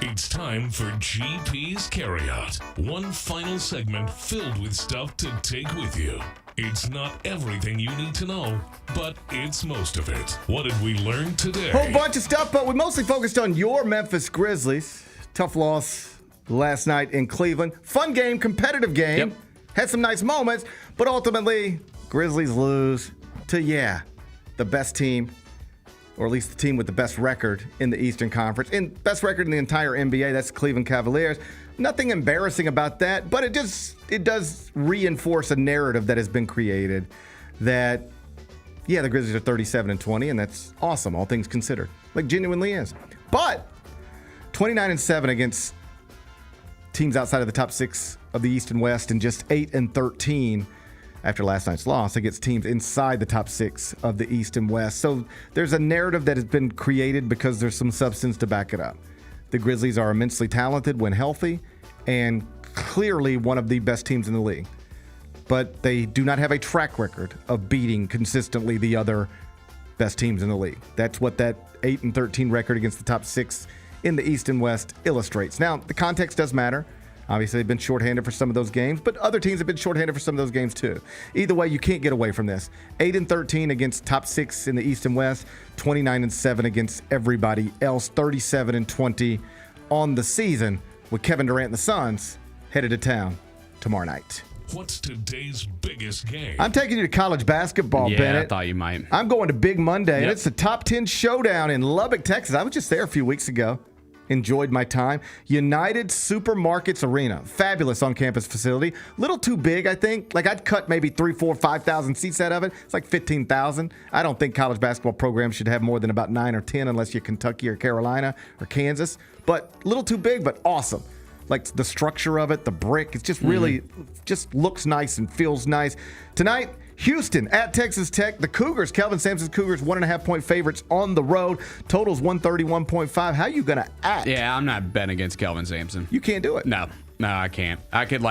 It's time for GP's Carryout. One final segment filled with stuff to take with you. It's not everything you need to know, but it's most of it. What did we learn today? Whole bunch of stuff, but we mostly focused on your Memphis Grizzlies. Tough loss last night in Cleveland. Fun game, competitive game. Yep. Had some nice moments, but ultimately, Grizzlies lose to, the best team, or at least the team with the best record in the Eastern Conference, and best record in the entire NBA. That's the Cleveland Cavaliers. Nothing embarrassing about that, but it does reinforce a narrative that has been created that, the Grizzlies are 37-20, and that's awesome, all things considered. Like, genuinely is. But 29-7 against teams outside of the top 6 of the East and West, and just 8-13 after last night's loss against teams inside the top 6 of the East and West. So there's a narrative that has been created because there's some substance to back it up. The Grizzlies are immensely talented when healthy and clearly one of the best teams in the league. But they do not have a track record of beating consistently the other best teams in the league. That's what that 8-13 record against the top 6 in the East and West illustrates. Now, the context does matter. Obviously, they've been shorthanded for some of those games, but other teams have been shorthanded for some of those games too. Either way, you can't get away from this. 8-13 against top 6 in the East and West, 29-7 against everybody else, 37-20 on the season, with Kevin Durant and the Suns headed to town tomorrow night. What's today's biggest game? I'm taking you to college basketball, Bennett. I thought you might. I'm going to Big Monday, and it's the top 10 showdown in Lubbock, Texas. I was just there a few weeks ago. Enjoyed my time. United Supermarkets Arena. Fabulous on-campus facility. Little too big, I think. Like, I'd cut maybe 3,000, 4,000, 5,000 seats out of it. It's like 15,000. I don't think college basketball programs should have more than about 9 or 10 unless you're Kentucky or Carolina or Kansas. But a little too big, but awesome. Like, the structure of it, the brick, it's just really, just looks nice and feels nice. Tonight, Houston at Texas Tech. The Cougars, Kelvin Sampson's Cougars, 1.5-point favorites on the road. Totals 131.5. How you going to act? Yeah, I'm not betting against Kelvin Sampson. You can't do it. No, I can't. I could,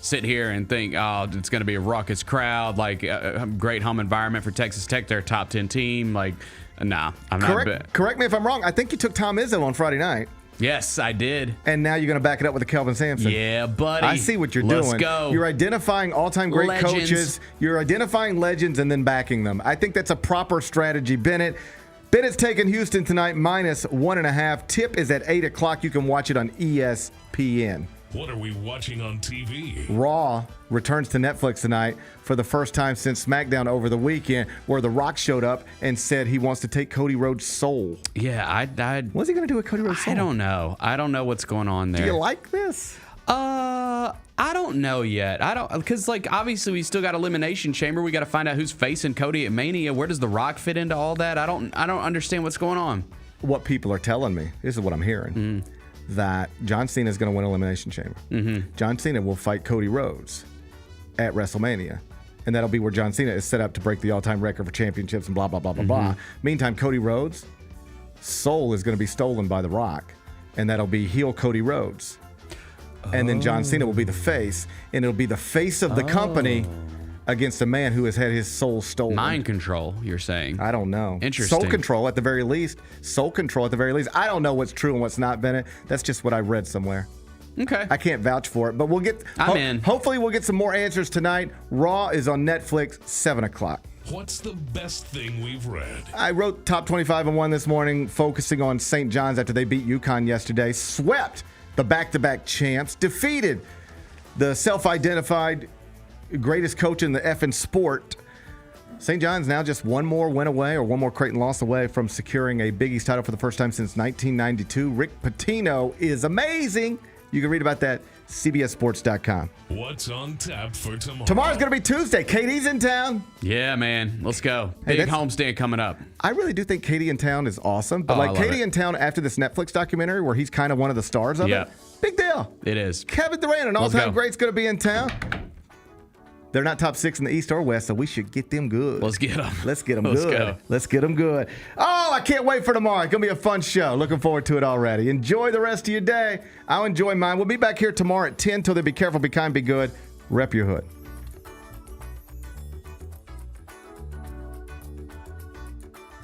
sit here and think, it's going to be a raucous crowd, a great home environment for Texas Tech. They're a top 10 team. I'm not betting. Correct me if I'm wrong. I think you took Tom Izzo on Friday night. Yes, I did. And now you're going to back it up with a Kelvin Sampson. Yeah, buddy. I see what you're doing. Let's go. You're identifying all-time great Legends. coaches. You're identifying legends and then backing them. I think that's a proper strategy. Bennett's taking Houston tonight, -1.5. Tip is at 8 o'clock. You can watch it on ESPN. What are we watching on TV? Raw returns to Netflix tonight for the first time since SmackDown over the weekend, where The Rock showed up and said he wants to take Cody Rhodes' soul. Yeah, what's he going to do with Cody Rhodes' soul? I don't know. I don't know what's going on there. Do you like this? I don't know yet. Because obviously we still got Elimination Chamber. We got to find out who's facing Cody at Mania. Where does The Rock fit into all that? I don't understand what's going on. What people are telling me, this is what I'm hearing. That John Cena is going to win Elimination Chamber. John Cena will fight Cody Rhodes at WrestleMania. And that'll be where John Cena is set up to break the all-time record for championships and blah, blah, blah, blah, blah. Meantime, Cody Rhodes' soul is going to be stolen by The Rock. And that'll be heel Cody Rhodes. And then John Cena will be the face. And it'll be the face of the company against a man who has had his soul stolen. Mind control, you're saying? I don't know. Interesting. Soul control at the very least. Soul control at the very least. I don't know what's true and what's not, Bennett. That's just what I read somewhere. Okay. I can't vouch for it, but we'll get. I'm in. Hopefully, we'll get some more answers tonight. Raw is on Netflix, 7 o'clock. What's the best thing we've read? I wrote Top 25 and 1 this morning, focusing on St. John's after they beat UConn yesterday, swept the back-to-back champs, defeated the self-identified greatest coach in the effing sport. St. John's now just one more win away, or one more Creighton loss away from securing a Big East title for the first time since 1992. Rick Pitino is amazing. You can read about that CBSSports.com. What's on tap for tomorrow? Tomorrow's going to be Tuesday. Katie's in town. Yeah, man. Let's go. Hey, Big homestand coming up. I really do think Katie in town is awesome. But Katie in town after this Netflix documentary where he's kind of one of the stars of it, big deal. It is. Kevin Durant, an all-time great's going to be in town. They're not top 6 in the East or West, so we should get them good. Let's get them. Let's get them Let's good. go. Let's get them good. Oh, I can't wait for tomorrow. It's going to be a fun show. Looking forward to it already. Enjoy the rest of your day. I'll enjoy mine. We'll be back here tomorrow at 10 till then. Be careful, be kind, be good. Rep your hood.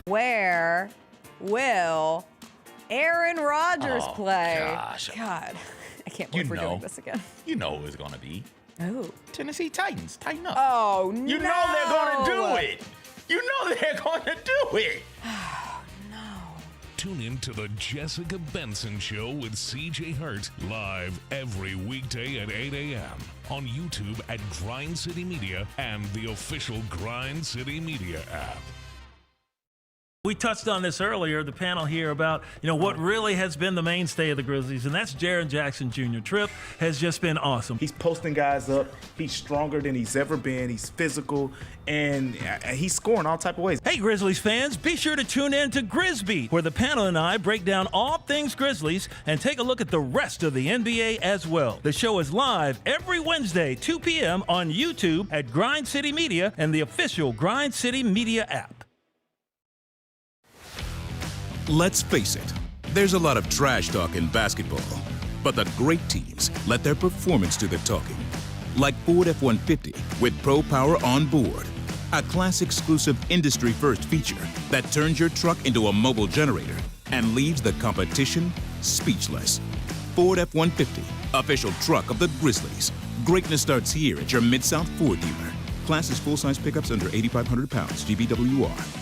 Where will Aaron Rodgers play? Gosh. God, I can't believe we're doing this again. You know who it's going to be. Oh. Tennessee Titans. Tighten up. Oh, no. You know they're going to do it. You know they're going to do it. Tune in to the Jessica Benson Show with CJ Hurt live every weekday at 8 a.m. on YouTube at Grind City Media and the official Grind City Media app. We touched on this earlier, the panel here, about what really has been the mainstay of the Grizzlies, and that's Jaren Jackson Jr. Trip has just been awesome. He's posting guys up. He's stronger than he's ever been. He's physical, and he's scoring all type of ways. Hey, Grizzlies fans, be sure to tune in to Grizzbeat, where the panel and I break down all things Grizzlies and take a look at the rest of the NBA as well. The show is live every Wednesday, 2 p.m. on YouTube at Grind City Media and the official Grind City Media app. Let's face it, there's a lot of trash talk in basketball, but the great teams let their performance do the talking. Like Ford F-150 with Pro Power on board, a class-exclusive industry-first feature that turns your truck into a mobile generator and leaves the competition speechless. Ford F-150, official truck of the Grizzlies. Greatness starts here at your Mid-South Ford dealer. Class is full-size pickups under 8,500 pounds, GVWR.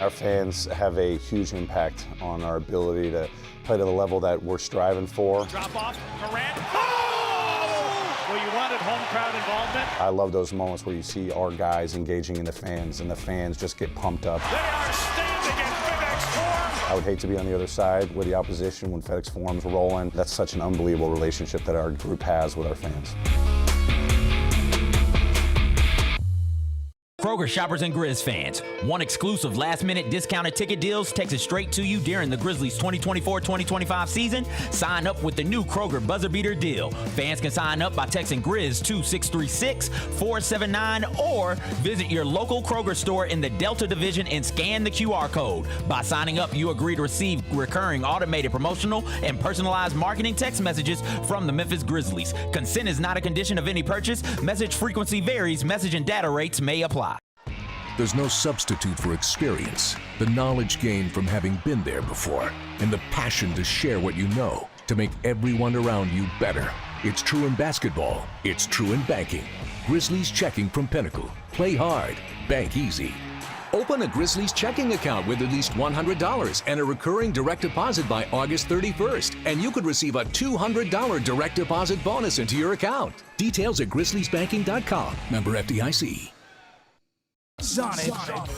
Our fans have a huge impact on our ability to play to the level that we're striving for. Drop off, Durant. Oh! Well, you wanted home crowd involvement. I love those moments where you see our guys engaging in the fans and the fans just get pumped up. They are standing in FedEx Forum. I would hate to be on the other side with the opposition when FedEx Forum's rolling. That's such an unbelievable relationship that our group has with our fans. Kroger shoppers and Grizz fans, one exclusive last-minute discounted ticket deals texted straight to you during the Grizzlies 2024-2025 season. Sign up with the new Kroger Buzzer Beater deal. Fans can sign up by texting Grizz to 636-479 or visit your local Kroger store in the Delta Division and scan the QR code. By signing up, you agree to receive recurring automated promotional and personalized marketing text messages from the Memphis Grizzlies. Consent is not a condition of any purchase. Message frequency varies. Message and data rates may apply. There's no substitute for experience, the knowledge gained from having been there before, and the passion to share what you know to make everyone around you better. It's true in basketball. It's true in banking. Grizzlies Checking from Pinnacle. Play hard. Bank easy. Open a Grizzlies checking account with at least $100 and a recurring direct deposit by August 31st, and you could receive a $200 direct deposit bonus into your account. Details at grizzliesbanking.com. Member FDIC. Sonic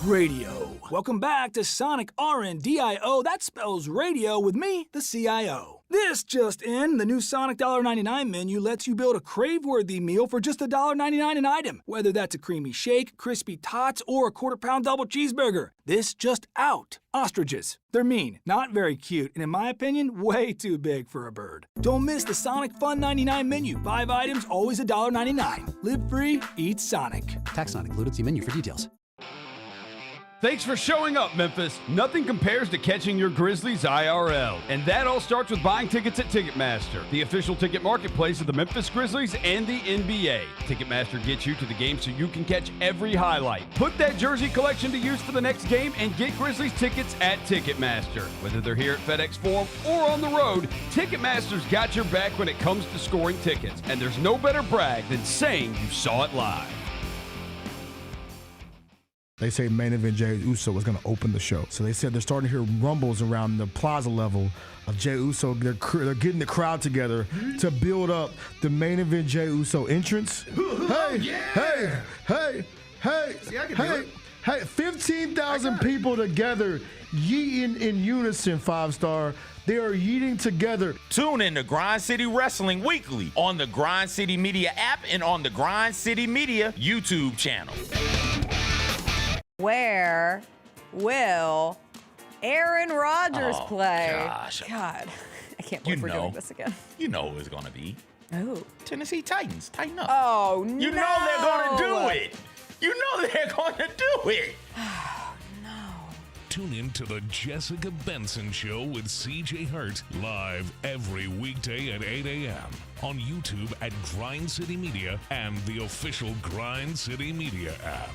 Radio. Welcome back to Sonic RNDIO. That spells radio with me, the CIO. This just in, the new Sonic $1.99 menu lets you build a crave-worthy meal for just $1.99 an item. Whether that's a creamy shake, crispy tots, or a quarter-pound double cheeseburger. This just out. Ostriches. They're mean, not very cute, and in my opinion, way too big for a bird. Don't miss the Sonic Fun 99 menu. 5 items, always $1.99. Live free, eat Sonic. Tax not included. See menu for details. Thanks for showing up, Memphis. Nothing compares to catching your Grizzlies IRL. And that all starts with buying tickets at Ticketmaster, the official ticket marketplace of the Memphis Grizzlies and the NBA. Ticketmaster gets you to the game so you can catch every highlight. Put that jersey collection to use for the next game and get Grizzlies tickets at Ticketmaster. Whether they're here at FedEx Forum or on the road, Ticketmaster's got your back when it comes to scoring tickets. And there's no better brag than saying you saw it live. They say main event Jey Uso was going to open the show. So they said they're starting to hear rumbles around the plaza level of Jey Uso. They're getting the crowd together to build up the main event Jey Uso entrance. Hey, See, I can do it. Hey, 15,000 people together, yeeting in unison, 5-star. They are yeeting together. Tune in to Grind City Wrestling weekly on the Grind City Media app and on the Grind City Media YouTube channel. Where will Aaron Rodgers play? Gosh. God, I can't believe we're doing this again. You know who it's going to be. Oh. Tennessee Titans. Tighten up. Oh, no. You know they're going to do it. You know they're going to do it. Tune in to the Jessica Benson Show with CJ Hurt live every weekday at 8 a.m. on YouTube at Grind City Media and the official Grind City Media app.